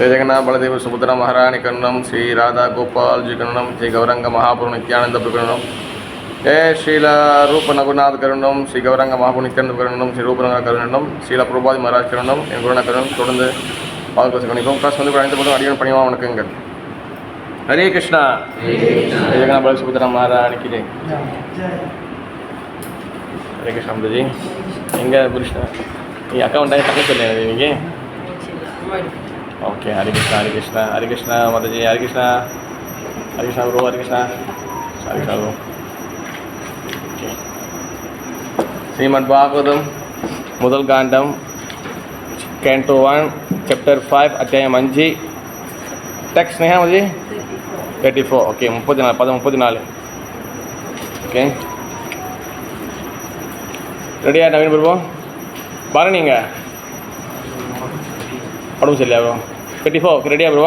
जय जगन्नाथ बलदेव सुभद्रा महारानी कर्णम श्री राधा गोपाल जी कर्णम श्री गौरंग महाप्रभु नित्यानंद प्रकरणम जय श्रील रूप नगुनाथ कर्णम श्री गौरंग महाप्रभु नित्यानंद प्रकरणम श्री रूपनगर कर्णम श्रील प्रभुपाद महाराज कर्णम என் குருநாத கருணம் தொடர்ந்து பாதுகாத்து பண்ணிப்போம். கிளாஸ் வந்து அனைத்து போதும் அடியோட பணிவாக வணக்கங்கள். ஹரே கிருஷ்ணா. ஜெய ஜெகநாத் பலதேவ சுபத்ரா महारानी की जय. हरे कृष्ण जी எங்கே புருஷா நீ அக்கௌண்ட் டக்கு சொல்லுங்க நீங்கள். ओके हरे कृष्णा हरे कृष्णा माता जी हरे कृष्णा ब्रो हरे कृष्णा ब्रो. ओके श्रीमद् भागवतम முதல் காண்டம் कैंटो 1 चैप्टर 5 अध्यायम 5 टेक्स्ट स्नेहा मुझे 34 ओके 34 ओके ரெடியா நவீன் பிரபு பாருங்க நீங்கள் உடம்பு சரியா ப்ரோ 34 ரெடியா ப்ரோ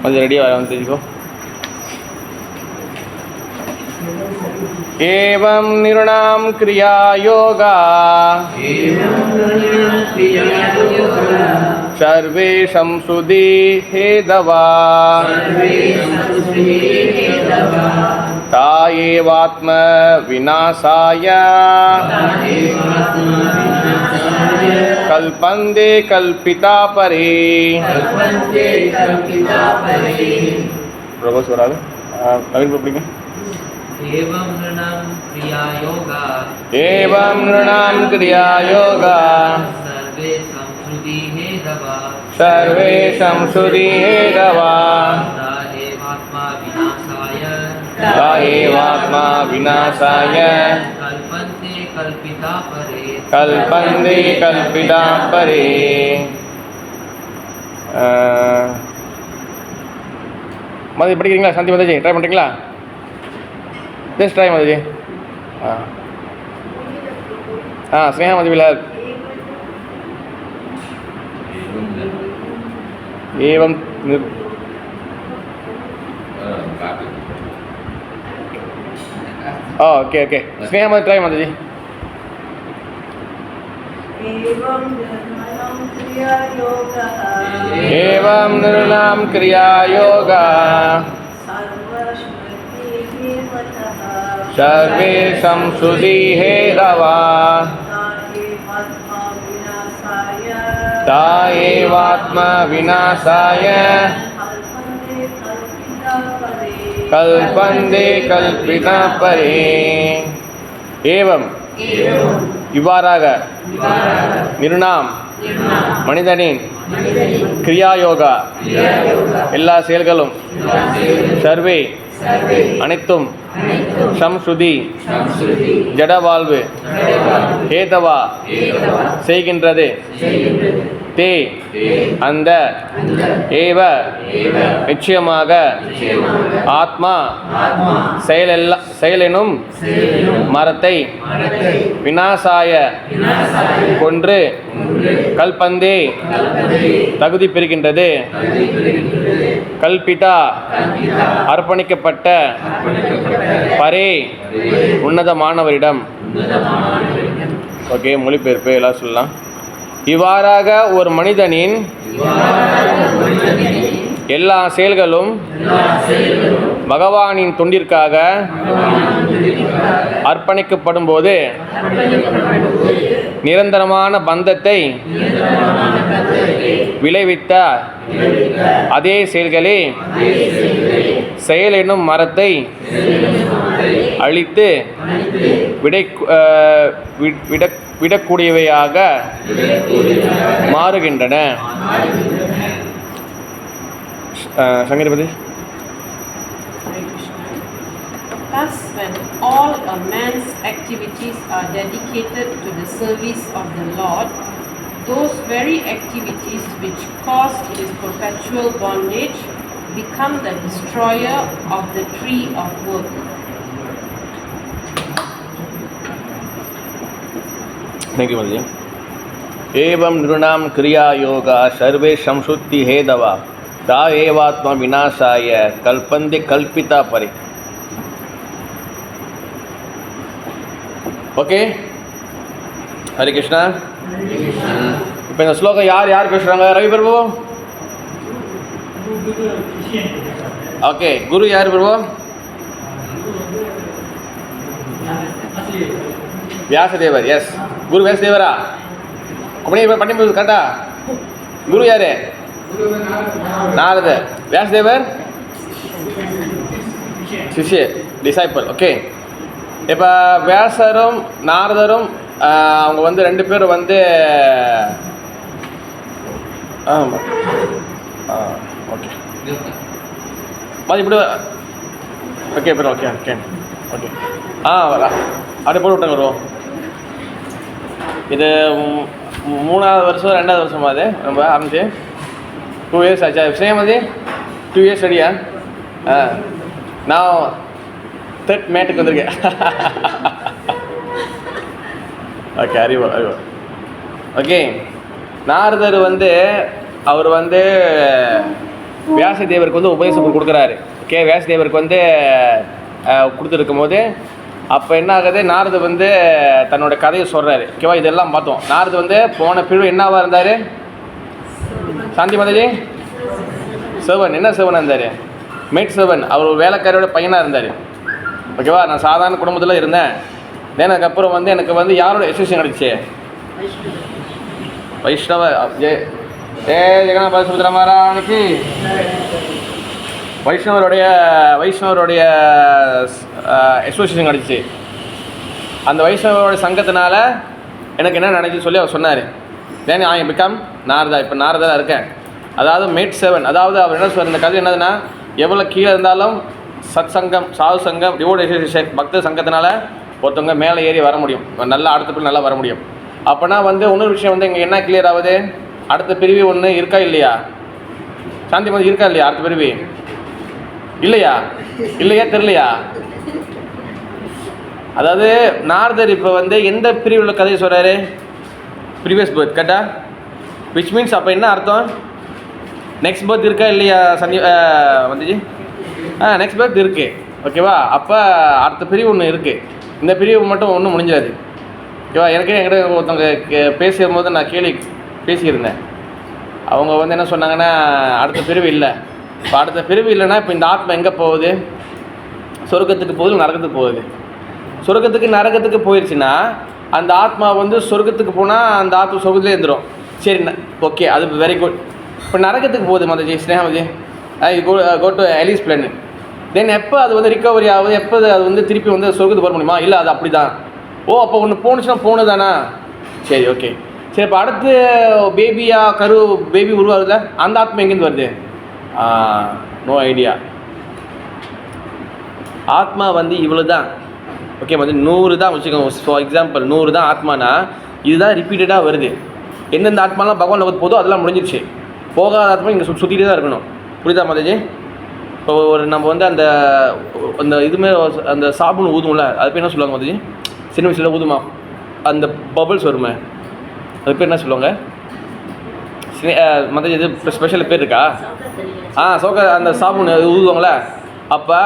கொஞ்சம் ரெடியாக வர வந்து தெரிஞ்சுக்கோ. एवं निर्णाम क्रिया योगा सर्वे संसुदि हेदवा तायेवात्म विनाशाय कल्पन्ते कल्पिता परे. प्रभु स्वराग नवीन पब्लिक एवं नृणां क्रिया योगा सर्वे संसुदि हेदवा तायेवात्मा विनाशाय कल्पन्ते कल्पिता परे. மதி படிக்கிறீங்களா? சாந்தி மாதாஜி ட்ரை பண்ணுறீங்களா? Just try Mataji. ஸ்னேகா மதிவில एवं ओके ओके स्नेहा मत ट्राई माता जी. एवं निर्णाम क्रिया योगा सर्वे संसुदि हेदवा तायेवात्मा विनाशाय कल्पन्ते कल्पिता परे. एवं இவ்வாறாக நிர்ணாம் மனிதனின் கிரியாயோகா எல்லா செயல்களும் சர்வே அனைத்தும் சம்சுதி ஜடவாழ்வு ஹேதவா செய்கின்றது தே அந்த ஏவ நிச்சயமாக ஆத்மா செயலெனும் மரத்தை விநாசாய கொன்று கல்பந்தே தகுதி பெறுகின்றது கல்பிதா அர்ப்பணிக்கப்பட்ட பரே உன்னதமானவரிடம். ஓகே மொழிபெயர்ப்பு எல்லாம் சொல்லலாம். இவ்வாறாக ஒரு மனிதனின் எல்லா செயல்களும் பகவானின் தொண்டிற்காக அர்ப்பணிக்கப்படும் போது நிரந்தரமான பந்தத்தை விளைவித்த அதே செயல்களே செயல் என்னும் மரத்தை அழித்து விடக்கூடியவையாக மாறுகின்றன. சங்கரிபதி. Thus, when all a man's activities are dedicated to the service of the Lord, those very activities which caused his perpetual bondage become the destroyer of the tree of work. Thank you, Madhya. एवं नृणाम क्रिया योगा सर्वे संसुद्धि हेदवा ता एवात्मा विनाशाय कल्पन्ते कल्पिता परे. Okay Hare Krishna. இப்போ இந்த ஸ்லோகம் யார் யார் பேசுகிறாங்க? ரவி பிரபு ஓகே, குரு யார் பிரபு? வியாசதேவர். எஸ், குரு வியாசதேவரா? அப்படி பண்ணி கரெக்டா? குரு யாரு? நாரதர். வியாசதேவர் சிஷ்ய, டிசைபிள். ஓகே, இப்போ வியாசரும் நாரதரும் அவங்க வந்து 2 பேரும் வந்து ஓகே இப்படி ஓகே பேர் ஓகே ஓகே ஓகே அப்படியே போட்டு விட்டாங்க வரும். இது 3வது வருஷம் 2வது வருஷமா அது நம்ம ஆரம்பிச்சு 2 இயர்ஸ் ஆச்சா? சேம் அது 2 இயர்ஸ் ரெடியா? நான் 3rd மேட்டுக்கு வந்திருக்கேன். ஓகே, அறிவு ஓகே. நாரதர் வந்து அவர் வந்து வியாசதேவருக்கு வந்து உபதேசம் கொடுக்குறாரு. ஓகே, வியாசதேவருக்கு வந்து கொடுத்துருக்கும் போது அப்போ என்ன ஆகுது, நாரதர் வந்து தன்னோட கதையை சொல்கிறாரு. ஓகேவா, இதெல்லாம் பார்த்தோம். நாரதர் வந்து போன பிரிவு என்னவா இருந்தார்? சாந்தி மாதாஜி சேவன். என்ன சேவனாக இருந்தார்? மேட் சேவன். அவர் வேலைக்காரியோட பையனாக இருந்தார். ஓகேவா, நான் சாதாரண குடும்பத்தில் இருந்தேன். தென் அதுக்கப்புறம் வந்து எனக்கு வந்து யாரோட எசோசியேஷன் கிடச்சி? வைஷ்ணவ ஜெகநாத சுந்தர மகாராஜுக்கு வைஷ்ணவருடைய எசோசியேஷன் கிடச்சி. அந்த வைஷ்ணவரோட சங்கத்தினால எனக்கு என்ன நடந்துச்சு சொல்லி அவர் சொன்னார். தென் ஐ பிகம் நாரதா. இப்போ நாரதா இருக்கேன். அதாவது மேட் சேவன். அதாவது அவர் என்ன சொல்ற இந்த கதை என்னதுன்னா, எவ்வளோ கீழே இருந்தாலும் சத் சங்கம், சாது சங்கம், டிவோட் எசோசியேஷன், பக்த சங்கத்தினால ஒருத்தவங்க மேலே ஏறி வர முடியும், நல்லா அடுத்த பிரிவு நல்லா வர முடியும். அப்போனா வந்து இன்னொரு விஷயம் வந்து இங்கே என்ன கிளியர் ஆகுது, அடுத்த பிரிவு ஒன்று இருக்கா இல்லையா? சாந்தி மாதிரி இருக்கா இல்லையா? அடுத்த பிரிவு இல்லையா? தெரியலையா? அதாவது நாரதர் இப்போ வந்து எந்த பிரிவில் கதையை சொல்கிறாரு? Previous birth. கரெக்டா? விச் மீன்ஸ் அப்போ என்ன அர்த்தம்? நெக்ஸ்ட் பர்த் இருக்கா இல்லையா வந்துச்சு? நெக்ஸ்ட் பர்த் இருக்குது. ஓகேவா, அப்போ அடுத்த பிரிவு ஒன்று இருக்குது. இந்த பிரிவு மட்டும் ஒன்றும் முடிஞ்சாது. ஓகேவா, என்கிட்ட ஒருத்தவங்க பேசும்போது நான் கேள்வி பேசியிருந்தேன். அவங்க வந்து என்ன சொன்னாங்கன்னா, அடுத்த பிரிவு இல்லை. இப்போ அடுத்த பிரிவு இல்லைன்னா இப்போ இந்த ஆத்மா எங்கே போகுது? சொர்க்கத்துக்கு போகுது, நரகத்துக்கு போகுது. சொர்க்கத்துக்கு நரகத்துக்கு போயிடுச்சுன்னா அந்த ஆத்மா வந்து சொர்க்கத்துக்கு போனால் அந்த ஆத்மா சொர்க்கத்துலேயே இருந்துடும். சரி, ஓகே, அது வெரி குட். இப்போ நரகத்துக்கு போகுது மாதாஜி, ஸ்னேகாஜி, கோ டு எலிஸ் பிளான். தென் எப்போ அது வந்து ரிகவரி ஆகுது, எப்போ அது வந்து திருப்பி வந்து சொர்க்கத்துக்கு போக முடியுமா? இல்லை, அது அப்படி தான். ஓ, அப்போ ஒன்று போணுச்சுன்னா போணுதானா? சரி, ஓகே. சரி, இப்போ அடுத்து பேபி உருவாகுதுல, அந்த ஆத்மா எங்கேருந்து வருது? No idea. ஆத்மா வந்து இவ்வளோ தான். ஓகே, வந்து 100 தான் வச்சுக்கோங்க. ஃபார் எக்ஸாம்பிள் 100 தான் ஆத்மானா, இதுதான் ரிப்பீட்டடாக வருது. எந்தெந்த ஆத்மாலாம் பகவான் லோகத்துக்கு போதோ அதெல்லாம் முடிஞ்சிடுச்சு. போகாத ஆத்மா இங்கே சுற்றிட்டு தான் இருக்கணும். புரியுதா மாதாஜி? இப்போ ஒரு நம்ம வந்து அந்த இதுமே அந்த சாபுன்னு ஊதும்ல, அது பேர் என்ன சொல்லுவாங்க மாதாஜி? சின்ன வயசில் ஊதுமா அந்த பபிள்ஸ் வருமே, அது பேர் என்ன சொல்லுவாங்க மாதாஜி? இது ஸ்பெஷல் பேர் இருக்கா? அந்த சாபுன்னு ஊதுவாங்களே. அப்போ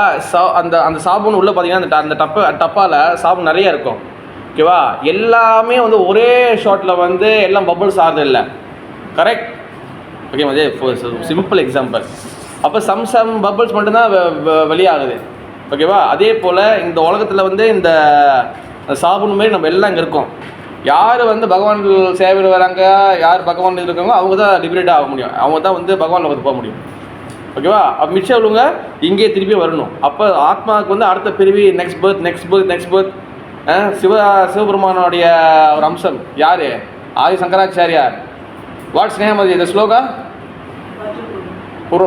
அந்த சாபுன்னு உள்ளே பார்த்தீங்கன்னா அந்த டப்பாவில் சாபு நிறையா இருக்கும். ஓகேவா, எல்லாமே வந்து ஒரே ஷாட்டில் வந்து எல்லாம் பபிள்ஸ் ஆகுது இல்லை? Correct. Okay Mataji, simple example. அப்போ சம் பபிள்ஸ் மட்டும்தான் வெளியாகுது. ஓகேவா, அதே போல் இந்த உலகத்தில் வந்து இந்த சாபுன்னு மாரி நம்ம எல்லாம் இங்கே இருக்கோம். யார் வந்து பகவான் சேவையில் வராங்க, யார் பகவான் இருக்காங்களோ அவங்க தான் லிபரேட்டாக ஆக முடியும். அவங்க தான் வந்து பகவான் லோகத்துக்கு போக முடியும். ஓகேவா, அப்போ மிச்சம் உள்ளவங்க இங்கே திருப்பி வரணும். அப்போ ஆத்மாவுக்கு வந்து அடுத்த பிரிவி நெக்ஸ்ட் பர்த். சிவபெருமானுடைய ஒரு அம்சம் யார்? ஆதி சங்கராச்சாரியார். வாட்ஸ் நேம் அது இந்த ஸ்லோகா?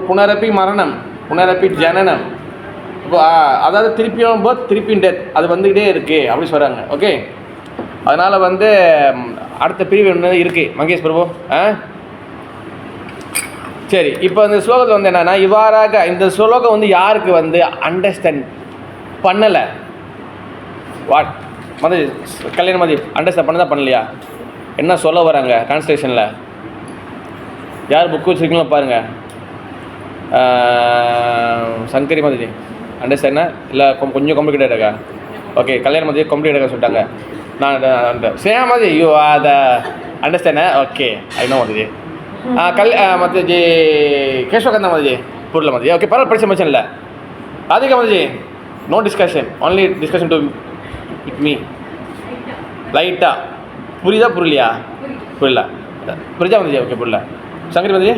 புனரப்பி மரணம், புனரப்பி ஜனனம். இப்போ அதாவது திருப்பியும் பர்த், திருப்பியும் டெத், அது வந்துக்கிட்டே இருக்குது அப்படி சொல்கிறாங்க. ஓகே, அதனால் வந்து அடுத்த பிரிவு ஒன்று இருக்குது மங்கேஷ் பிரபு. சரி, இப்போ இந்த ஸ்லோகத்தில் வந்து என்னென்னா, இவ்வாறாக இந்த ஸ்லோகம் வந்து யாருக்கு வந்து அண்டர்ஸ்டாண்ட் பண்ணலை? வாட் மதி கல்யாண மதி அண்டர்ஸ்டாண்ட் பண்ணதான் பண்ணலையா? என்ன சொல்ல வராங்க கான்ஸ்டேஷனில்? யார் புக்கு வச்சுருக்கீங்களோ பாருங்கள். சங்கரி மாதிரி அண்டர்ஸ்டாண்டா இல்லை கொஞ்சம் காம்ப்ளிகேட்டட் இருக்கா? ஓகே, கல்யாண மாதிரி காம்ப்ளிகேட்டடாக சொல்லிட்டாங்க. நான் சேம் மாதிரி யூ அதை அண்டர்ஸ்டாண்ட். ஓகே, ஐ நோ மாதிரி மத்தியஜி கேஷவகந்தா மாதிரி புரியல மாதாஜி. ஓகே பரவாயில்ல, பிரச்சனை இல்லை. Radhika Mataji, no discussion, only discussion to with me. லைட்டாக புரியுதா புரியலையா? புரியல. புரியுதா மாதாஜி? ஓகே புரியல. சங்கரி மாதாஜி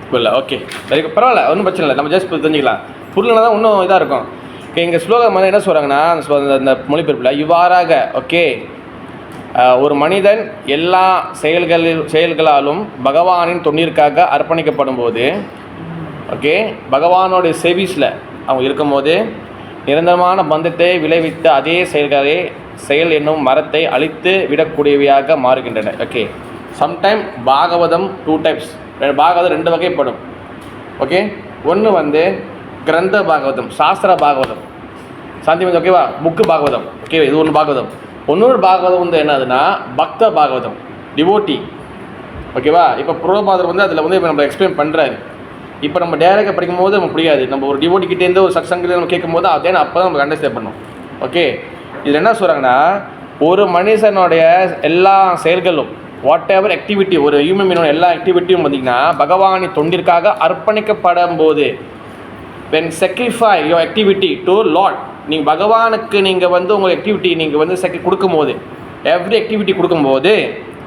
புரியல. ஓகே சரி பரவாயில்ல, ஒன்றும் பிரச்சனை இல்லை. நம்ம ஜஸ்ட் தெரிஞ்சுக்கலாம். புரியலனா தான் இன்னும் இதாக இருக்கும். ஓகே இங்கே ஸ்லோகம் வந்து என்ன சொல்கிறாங்கன்னா அந்த மொழிபெயர்ப்பில் இவ்வாறாக ஓகே ஒரு மனிதன் எல்லா செயல்களாலும் பகவானின் தொண்டிற்காக அர்ப்பணிக்கப்படும் போது ஓகே பகவானோடைய சர்வீஸில் அவங்க இருக்கும்போது நிரந்தரமான பந்தத்தை விளைவித்த அதே செயல் என்னும் மரத்தை அழித்து விடக்கூடியவையாக மாறுகின்றன. Okay sometime Bhagavatam 2 types, Bhagavatam 2 வகைப்படும். ஓகே ஒன்று வந்து கிரந்த பாகவதம், சாஸ்திர பாகவதம், சாந்தி வந்து ஓகேவா, புக்கு பாகவதம். ஓகே இது ஒன்று பாகவதம். இன்னொரு பாகவதம் வந்து என்னதுன்னா பக்த பாகவதம், டிவோட்டி. ஓகேவா. இப்போ புரோபாதர் வந்து அதில் வந்து இப்போ நம்ம எக்ஸ்பிளைன் பண்ணுறாரு. இப்போ நம்ம டேரக்டாக படிக்கும் போது நமக்கு புரியாது. நம்ம ஒரு டிவோட்டிக்கிட்டேருந்து ஒரு சத்சங்கத்தில் நம்ம கேட்கும் போது அதே அப்போ தான் நமக்கு அண்டர்ஸ்டாண்ட் பண்ணணும். ஓகே இதில் என்ன சொல்கிறாங்கன்னா ஒரு மனுஷனுடைய எல்லா செயல்களும் வாட் எவர் ஆக்டிவிட்டி, ஒரு ஹியூமன் பீயினோட எல்லா ஆக்டிவிட்டியும் பார்த்திங்கன்னா பகவானின் தொண்டிற்காக அர்ப்பணிக்கப்படும் போது when sacrifice your activity to Lord, நீங்கள் பகவானுக்கு நீங்கள் வந்து உங்கள் ஆக்டிவிட்டி நீங்கள் வந்து கொடுக்கும்போது எவ்ரி ஆக்டிவிட்டி கொடுக்கும்போது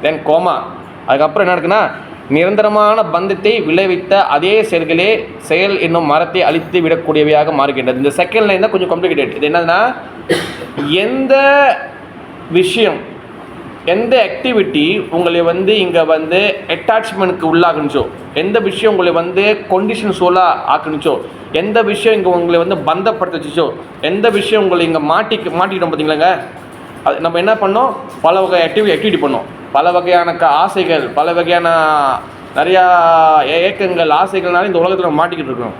தென் கோமா அதுக்கப்புறம் என்ன இருக்குன்னா நிரந்தரமான பந்தத்தை விளைவித்த அதே செயல் என்னும் மரத்தை அழித்து விடக்கூடியவையாக மாறுகின்றது. இந்த செகண்ட் லைன் தான் கொஞ்சம் காம்ப்ளிகேட்டட். இது என்னதுன்னா எந்த விஷயம் எந்த ஆக்டிவிட்டி உங்களை வந்து இங்கே வந்து அட்டாச்மெண்ட்டுக்கு உள்ளாகுனுச்சோ, எந்த விஷயம் உங்களை வந்து கொண்டிஷன் சோலாக ஆக்குனுச்சோ, எந்த விஷயம் இங்கே உங்களை வந்து பந்தப்படுத்த வச்சுச்சோ, எந்த விஷயம் உங்களை இங்கே மாட்டிக்கிட்டோம் பார்த்தீங்களாங்க. அது நம்ம என்ன பண்ணோம், பல வகை ஆக்டிவிட்டி பண்ணோம், பல வகையான ஆசைகள், பல வகையான நிறையா ஏக்கங்கள் ஆசைகள்னால இந்த உலகத்தில் நம்ம மாட்டிக்கிட்டு இருக்கோம்.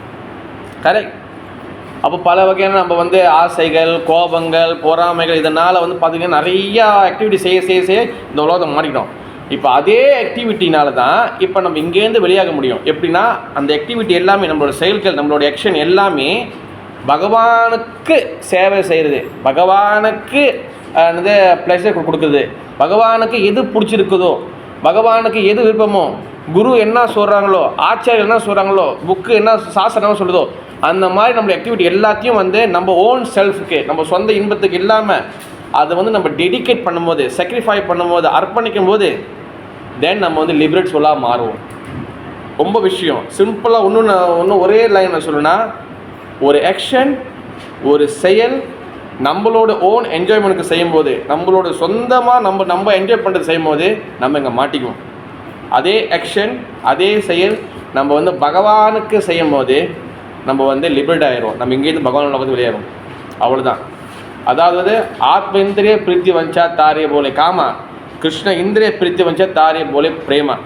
கரெக்ட். அப்போ பல வகையான நம்ம வந்து ஆசைகள், கோபங்கள், பொறாமைகள் இதனால் வந்து பார்த்திங்கன்னா நிறையா ஆக்டிவிட்டி செய்ய இந்த உலகத்தை மாட்டிக்கிட்டோம். இப்போ அதே ஆக்டிவிட்டினால தான் இப்போ நம்ம இங்கேருந்து வெளியாக முடியும். எப்படின்னா அந்த ஆக்டிவிட்டி எல்லாமே நம்மளோட செயல்கள், நம்மளோட ஆக்ஷன் எல்லாமே பகவானுக்கு சேவை செய்கிறது, பகவானுக்கு வந்து ப்ளஷர் கொடுக்குறது, பகவானுக்கு எது பிடிச்சிருக்குதோ, பகவானுக்கு எது விருப்பமோ, குரு என்ன சொல்கிறாங்களோ, ஆச்சாரியர் என்ன சொல்கிறாங்களோ, புக்கு என்ன சாஸ்திரம் சொல்லுதோ அந்த மாதிரி நம்மளோட ஆக்டிவிட்டி எல்லாத்தையும் வந்து நம்ம ஓன் செல்ஃபுக்கு, நம்ம சொந்த இன்பத்துக்கு இல்லாமல் அதை வந்து நம்ம டெடிகேட் பண்ணும்போது, சாக்ரிஃபை பண்ணும்போது, அர்ப்பணிக்கும் போது தென் நம்ம வந்து லிபரேட் சொல்லாக மாறுவோம். ரொம்ப விஷயம் சிம்பிளாக ஒன்றும் ஒரே லைனில் சொல்லணும்னா ஒரு ஆக்ஷன், ஒரு செயல் நம்மளோட ஓன் என்ஜாய்மெண்ட்டுக்கு செய்யும்போது, நம்மளோட சொந்தமாக நம்ம என்ஜாய் பண்ணுறது செய்யும்போது நம்ம இங்கே மாட்டிக்குவோம். அதே ஆக்ஷன், அதே செயல் நம்ம வந்து பகவானுக்கு செய்யும் போது நம்ம வந்து லிபரேட் ஆகிடுவோம். நம்ம இங்கேருந்து பகவான் லோகத்துக்கு வெளியேறும். அவ்வளோதான். அதாவது ஆத்ம இந்திரிய பிரீத்தி வஞ்சா தாரிய போலே காமா, கிருஷ்ண இந்திரிய பிரீத்தி வஞ்சா தாரிய போலே பிரேமா.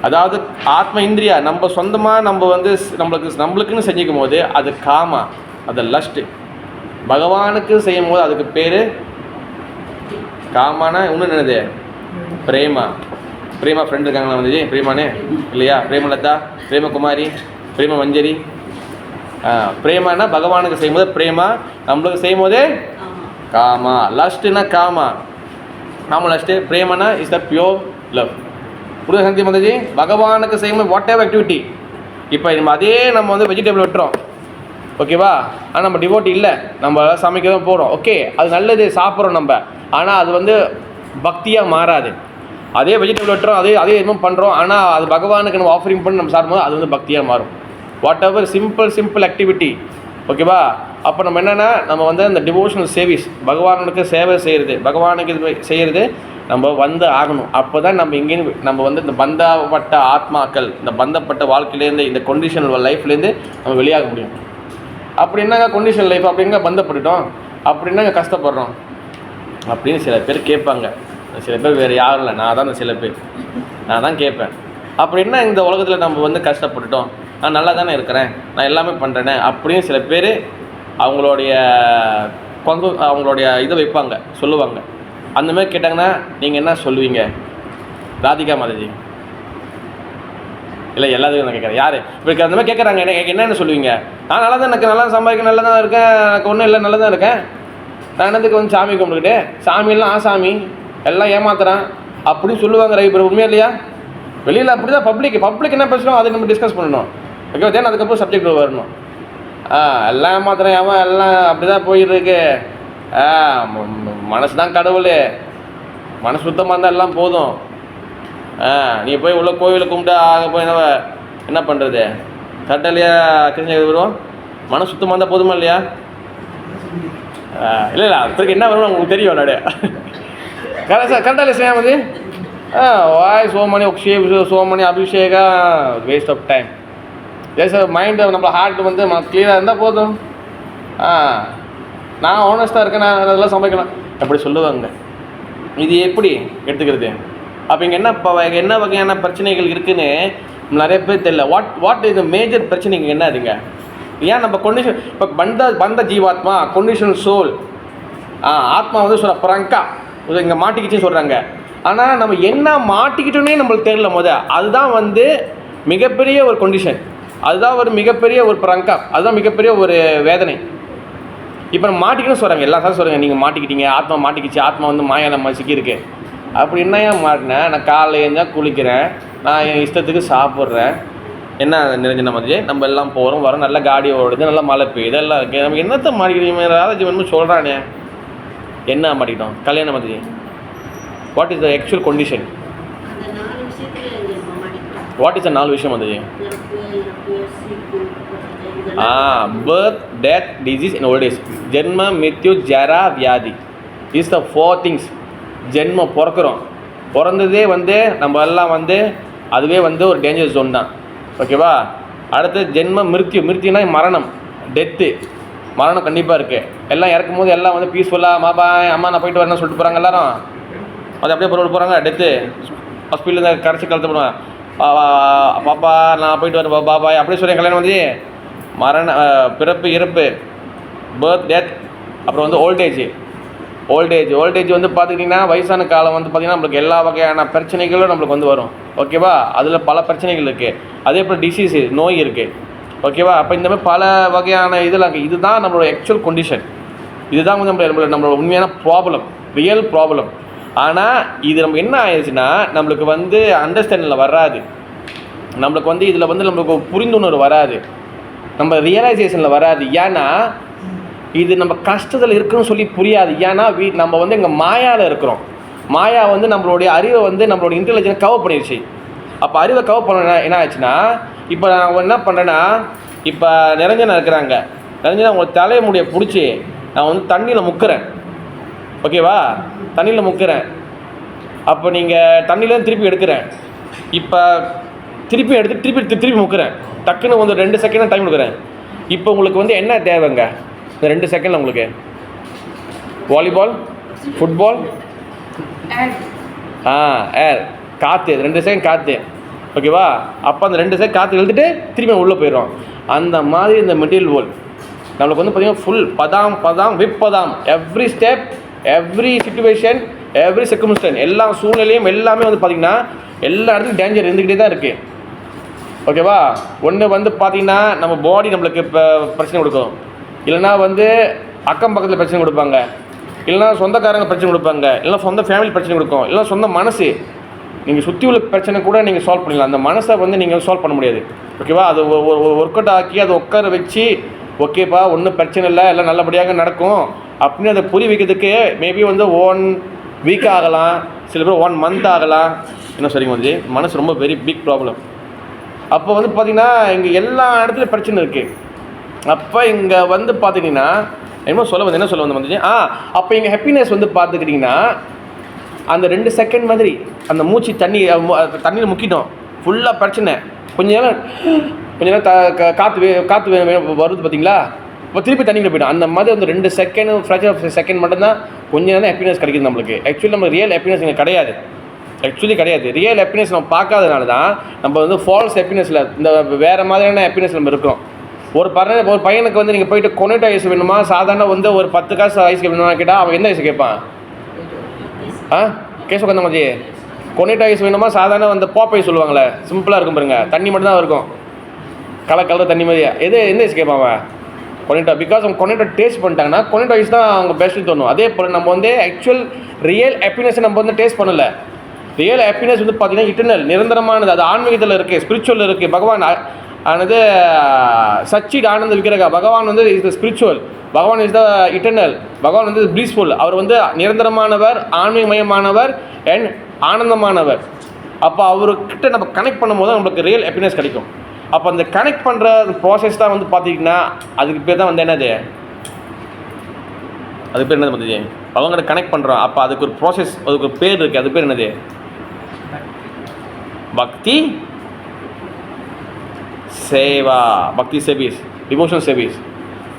அதாவது ஆத்ம இந்திரியா நம்ம சொந்தமாக நம்ம வந்து நம்மளுக்குன்னு செஞ்சுக்கும் போது அது காமா, அது லஸ்ட்டு. பகவானுக்கு செய்யும் போது அதுக்கு பேர் காமானா இன்னும் என்னது, பிரேமா. பிரேமா ஃப்ரெண்ட் இருக்காங்களா வந்துச்சு, பிரேமானே இல்லையா, பிரேமலதா, பிரேமகுமாரி, பிரேம மஞ்சரி. பிரேமானா பகவானுக்கு செய்யும்போது பிரேமா, நம்மளுக்கு செய்யும் போதே காமா. லஸ்ட்டுனா காமா, நாம லஸ்ட்டு. பிரேமனா இஸ் த பியோர் லவ். புரியுது சந்தி மந்தஜி? பகவானுக்கு செய்யும்போது வாட் எவர் ஆக்டிவிட்டி. இப்போ நம்ம வந்து வெஜிடபிள் வெட்டுறோம், ஓகேவா, ஆனால் நம்ம டிவோட்டி இல்லை, நம்ம சமைக்க தான் போகிறோம். ஓகே அது நல்லது, சாப்பிட்றோம் நம்ம, ஆனால் அது வந்து பக்தியாக மாறாது. அதே வெஜிடபிள் வெட்டுறோம், அதே எதுவும் பண்ணுறோம், ஆனால் அது பகவானுக்கு நம்ம ஆஃபரிங் பண்ணி நம்ம சாப்பிடும்போது அது வந்து பக்தியாக மாறும். வாட் எவர் சிம்பிள் ஆக்டிவிட்டி, ஓகேவா. அப்போ நம்ம என்னென்னா நம்ம வந்து அந்த டிவோஷனல் சர்வீஸ், பகவானுக்கு சேவை செய்கிறது, பகவானுக்கு இது செய்கிறது நம்ம வந்து ஆகணும். அப்போ தான் நம்ம இங்கேருந்து நம்ம வந்து இந்த பந்தப்பட்ட ஆத்மாக்கள், இந்த பந்தப்பட்ட வாழ்க்கையிலேருந்து, இந்த கொண்டிஷனல் லைஃப்லேருந்து நம்ம வெளியாக முடியும். அப்படி என்னங்க கொண்டிஷனல் லைஃப், அப்படிங்க பந்தப்பட்டுட்டோம், அப்படின்னாங்க கஷ்டப்படுறோம் அப்படின்னு சில பேர் கேட்பாங்க. சில பேர் வேறு யாரும் இல்லை, நான் தான் சில பேர், நான் தான் கேட்பேன். அப்படின்னா இந்த உலகத்தில் நம்ம வந்து கஷ்டப்பட்டுட்டோம், நான் நல்லா தானே இருக்கிறேன், நான் எல்லாமே பண்ணுறேனே அப்படின்னு சில பேர் அவங்களுடைய இதை வைப்பாங்க, சொல்லுவாங்க. அந்த மாதிரி கேட்டாங்கன்னா நீங்கள் என்ன சொல்லுவீங்க ராதிகா மாதாஜி? இல்லை எல்லாத்துக்கும் நான் கேட்குறேன். யார் இப்போ அந்த மாதிரி கேட்குறாங்க, எனக்கு என்னென்னு சொல்லுவீங்க? நான் நல்லா தான் எனக்கு நல்லா சம்பாதிக்க நல்லா தான் இருக்கேன், எனக்கு ஒன்றும் இல்லை, நல்லா தான் இருக்கேன், நான் என்னத்துக்கு வந்து சாமி கும்பிட்டுக்கிட்டு, சாமியெல்லாம் ஆசாமி எல்லாம் ஏமாத்துறான் அப்படின்னு சொல்லுவாங்க. ரவி பிரபு உண்மையா இல்லையா? வெளியில் அப்படி தான் பப்ளிக் என்ன பேசுகிறோம் அதை நம்ம டிஸ்கஸ் பண்ணணும். ஓகே, தேன் அதுக்கப்புறம் சப்ஜெக்ட் வரணும். எல்லாம் ஏமாத்துறேன், அவன் எல்லாம் அப்படி தான் போயிட்டுருக்கு. மனசு தான் கடவுள், மனசு சுத்தமாக இருந்தால் எல்லாம் போதும். நீ போய் உள்ள கோவிலை கும்பிட்டு ஆக போய் என்ன பண்ணுறது? கரெக்டாக இல்லையா? கிரிஞ்ச வருவோம். மனசு சுத்தமாக இருந்தால் போதுமா இல்லையா? இல்லை அதுக்கு என்ன வரும் உங்களுக்கு தெரியும். நாடு கரெக்டாக இல்லை செய்யாம அது வாய் so many அபிஷேகா waste of time. Just mind நம்மள ஹார்ட் வந்து கிளியராக இருந்தால் போதும். நான் ஹானஸ்ட்டாக இருக்கேன், நான் அதெல்லாம் சமைக்கலாம் அப்படி சொல்லுவாங்க. இது எப்படி எடுத்துக்கிறது? அப்போ இங்கே என்ன வகையான பிரச்சனைகள் இருக்குதுன்னு நிறைய பேர் தெரியல. வாட் இது மேஜர் பிரச்சனை இங்கே என்ன அதுங்க? ஏன் நம்ம கொண்டிஷன் இப்போ பந்த ஜீவாத்மா கொண்டிஷன் சோல் ஆத்மா வந்து சொல்கிற ப்ரங்கா இங்கே மாட்டிக்கிச்சுன்னு சொல்கிறாங்க. ஆனால் நம்ம என்ன மாட்டிக்கிட்டோன்னே நம்மளுக்கு தெரியல. அதுதான் வந்து மிகப்பெரிய ஒரு கொண்டிஷன், அதுதான் ஒரு மிகப்பெரிய ஒரு ப்ரங்கா, அதுதான் மிகப்பெரிய ஒரு வேதனை. இப்போ நம்ம மாட்டிக்கணும்னு சொல்கிறாங்க, எல்லா சார் சொல்கிறாங்க நீங்கள் மாட்டிக்கிட்டீங்க, ஆத்மா மாட்டிக்கிச்சு, ஆத்மா வந்து மாயால சிக்கியிருக்கு. அப்படி என்ன ஏன் மாட்டினேன்? நான் காலையில் இருந்தால் குளிக்கிறேன், நான் என் இஷ்டத்துக்கு சாப்பிட்றேன், என்ன நிரஞ்சன மாதிரி நம்ம எல்லாம் போகிறோம் வரோம், நல்ல காடி ஓடுது, நல்லா மழை பெய்யுது, எல்லாம் இருக்குது. நம்ம என்னத்தை மாட்டிக்கிட்டீங்க? ராதாஜீவன் சொல்கிறானே என்ன மாட்டிக்கிட்டோம்? கல்யாணம் மாதிரி. What is the actual condition? What is the 4 விஷயம் வந்தது? Birth, death, disease and old age. ஜென்ம, மித்யு, ஜரா, வியாதி இஸ் த 4 திங்ஸ். ஜென்மம் பிறந்ததே வந்து நம்ம எல்லாம் வந்து அதுவே வந்து ஒரு டேஞ்சர் ஜோன் தான். ஓகேவா? அடுத்து ஜென்ம, மிருத்யுனா மரணம், டெத்து, மரணம் கண்டிப்பாக இருக்குது. எல்லாம் இறக்கும் போது எல்லாம் வந்து பீஸ்ஃபுல்லாக பாபாய் அம்மா நான் போயிட்டு வரேன்னு சொல்லிட்டு போகிறாங்க எல்லாரும். அது அப்படியே போகிறாங்க. டெத்து ஹாஸ்பிட்டலில் கரைச்சி கழுத்து போடுவேன், பாப்பா நான் போயிட்டு வரேன் பாபாய் அப்படியே சொல்லி கல்யாணம் வந்து பிறப்பு, இறப்பு, பர்த், டெத். அப்புறம் வந்து ஓல்டேஜ் வந்து பார்த்துக்கிட்டிங்கன்னா வயசான காலம் வந்து பார்த்திங்கன்னா நம்மளுக்கு எல்லா வகையான பிரச்சனைகளும் நம்மளுக்கு வந்து வரும். ஓகேவா? அதில் பல பிரச்சனைகள் இருக்குது. அதே போல் டிசீஸு, நோய் இருக்குது. ஓகேவா? அப்போ இந்த மாதிரி பல வகையான இதெல்லாம் இருக்குது. இதுதான் நம்மளோட ஆக்சுவல் கண்டிஷன். இதுதான் வந்து நம்மளோட உண்மையான ப்ராப்ளம், ரியல் ப்ராப்ளம். ஆனால் இது நம்ம என்ன ஆயிடுச்சுன்னா நம்மளுக்கு வந்து அண்டர்ஸ்டாண்டிங்கில் வராது, நம்மளுக்கு வந்து இதில் வந்து நம்மளுக்கு புரிந்துணர்வு வராது, நம்ம ரியலைசேஷனில் வராது. ஏன்னா இது நம்ம கஷ்டத்தில் இருக்குன்னு சொல்லி புரியாது. ஏன்னா நம்ம வந்து எங்கள் மாயாவில் இருக்கிறோம். மாயா வந்து நம்மளுடைய அறிவை வந்து நம்மளோட இன்டெலிஜென்ஸ் கவர் பண்ணிடுச்சு. அப்போ அறிவை கவர் பண்ண என்ன ஆச்சுன்னா இப்போ நான் என்ன பண்ணுறேன்னா இப்போ நிரஞ்சனா இருக்கிறாங்க, நிரஞ்சனா உங்களுக்கு தலைமுடியை பிடிச்சி நான் வந்து தண்ணியில் முக்குறேன். ஓகேவா? தண்ணியில் முக்குறேன். அப்போ நீங்கள் தண்ணியிலேருந்து திருப்பி எடுக்கிறேன். இப்போ திருப்பி எடுத்து திருப்பி முக்குறேன். டக்குன்னு வந்து 2 செகண்ட் டைம் கொடுக்குறேன். இப்போ உங்களுக்கு வந்து என்ன தேவைங்க? இந்த 2 செகண்டில் உங்களுக்கு வாலிபால், ஃபுட்பால், ஏர், காற்று, 2 செகண்ட் காற்று. ஓகேவா? அப்போ அந்த 2 செகண்ட் காற்று எழுதிட்டு திரும்பி உள்ளே போயிடும். அந்த மாதிரி இந்த மெட்டீரியல் வேர்ல்ட் நம்மளுக்கு வந்து பார்த்திங்கன்னா ஃபுல் பதாம் விப்பதாம், every step, every situation, every circumstance, எல்லா சூழ்நிலையும் எல்லாமே வந்து பார்த்திங்கன்னா எல்லா இடத்துலையும் டேஞ்சர் இருந்துக்கிட்டே தான் இருக்குது. ஓகேவா? ஒன்று வந்து பார்த்திங்கன்னா நம்ம பாடி நம்மளுக்கு இப்போ பிரச்சனை கொடுக்கும், இல்லைனா வந்து அக்கம் பக்கத்தில் பிரச்சனை கொடுப்பாங்க, இல்லைனா சொந்தக்காரங்க பிரச்சனை கொடுப்பாங்க, இல்லைனா சொந்த ஃபேமிலி பிரச்சனை கொடுக்கும், இல்லைனா சொந்த மனசு. நீங்கள் சுற்றி உள்ள பிரச்சனை கூட நீங்கள் சால்வ் பண்ணிடலாம், அந்த மனசை வந்து நீங்கள் சால்வ் பண்ண முடியாது. ஓகேவா? அது ஒரு ஒர்க் அவுட் ஆக்கி அதை உட்கார வச்சு ஓகேப்பா ஒன்றும் பிரச்சனை இல்லை, எல்லாம் நல்லபடியாக நடக்கும் அப்படின்னு அதை புரிய வைக்கிறதுக்கு மேபி வந்து 1 வீக் ஆகலாம், சில பேர் 1 மந்த் ஆகலாம். என்ன சரிங்க வந்து மனசு ரொம்ப வெரி பிக் ப்ராப்ளம். அப்போ வந்து பார்த்திங்கன்னா இங்கே எல்லா இடத்துலையும் பிரச்சனை இருக்குது. அப்போ இங்கே வந்து பார்த்திங்கன்னா என்ன சொல்ல வந்து அப்போ இங்கே ஹாப்பினஸ் வந்து பார்த்துக்கிட்டிங்கன்னா அந்த 2 செகண்ட் மாதிரி அந்த மூச்சு தண்ணியில் முக்கிட்டோம், ஃபுல்லாக பிரச்சனை. கொஞ்ச நேரம் காற்று வருது பார்த்தீங்களா, இப்போ திருப்பி தண்ணியில் போய்டும். அந்த மாதிரி வந்து 2 செகண்ட் ஃப்ராக்சர் ஆஃப் செகண்ட் மட்டும்தான் கொஞ்ச நேரம் ஹாப்பினஸ் கிடைக்குது நம்மளுக்கு. ஆக்சுவலி நம்ம ரியல் ஹாப்பினஸ் இங்கே கிடையாது, கிடையாது. ரியல் ஹாப்பினஸ் நம்ம பார்க்காதனால தான் நம்ம வந்து ஃபால்ஸ் ஹாப்பினஸில் இந்த வேறு மாதிரியான ஹாப்பினஸ் நம்ம இருக்கிறோம். ஒரு பையனுக்கு வந்து நீங்கள் போயிட்டு கொனேட்டோ ஐஸ் வேணுமா, சாதாரண வந்து ஒரு 10 காசு ஐஸ் வேணுமா கேட்டால் அவன் எந்த ஐஸ் கேட்பான்? கேசவ கந்த மாதிரி கொனேட்டோ ஐஸ் வேணுமா, சாதாரண வந்து பாப் ஐஸ் சொல்லுவாங்களே, சிம்பிளாக இருக்கும் பாருங்க, தண்ணி மட்டும் தான் இருக்கும், கலர் தண்ணி மாதிரியா. எந்த ஐஸ் கேட்பான் அவன்? கொனேட்டோ. பிகாஸ் அவங்க கொனேட்டோ டேஸ்ட் பண்ணிட்டாங்கன்னா கொனேட்டோ ஐஸ் தான் அவங்க பெஸ்ட்டு தோணும். அதே போல் நம்ம வந்து ஆக்சுவல் ரியல் ஹாப்பினஸை நம்ம வந்து டேஸ்ட் பண்ணலை. ரியல் ஹாப்பினஸ் வந்து பார்த்தீங்கன்னா இட்டர்னல், நிரந்தரமானது. அது ஆன்மீகத்தில் இருக்குது, ஸ்பிரிச்சுவல் இருக்குது. பகவான் ஆனது சச்சிட் ஆனந்த விக்கிரகா. பகவான் வந்து இஸ் த ஸ்பிரிச்சுவல், பகவான் இஸ் த இட்டர்னல், பகவான் வந்து ப்ளீஸ்ஃபுல். அவர் வந்து நிரந்தரமானவர், ஆன்மீகமயமானவர் அண்ட் ஆனந்தமானவர். அப்போ அவர்கிட்ட நம்ம கனெக்ட் பண்ணும்போது தான் நம்மளுக்கு ரியல் ஹாப்பினஸ் கிடைக்கும். அப்போ அந்த கனெக்ட் பண்ணுற ப்ராசஸ் தான் வந்து பார்த்திங்கன்னா அதுக்கு பேர் தான் வந்து என்னது, அதுக்கு பேர் என்னது பார்த்திங்க, அவங்கள்ட்ட கனெக்ட் பண்ணுறோம். அப்போ அதுக்கு ஒரு ப்ராசஸ், அதுக்கு ஒரு பேர் இருக்குது. அது பேர் என்னது? பக்தி சேவா, பக்தி சர்வீஸ், டிவோஷன் சர்வீஸ்.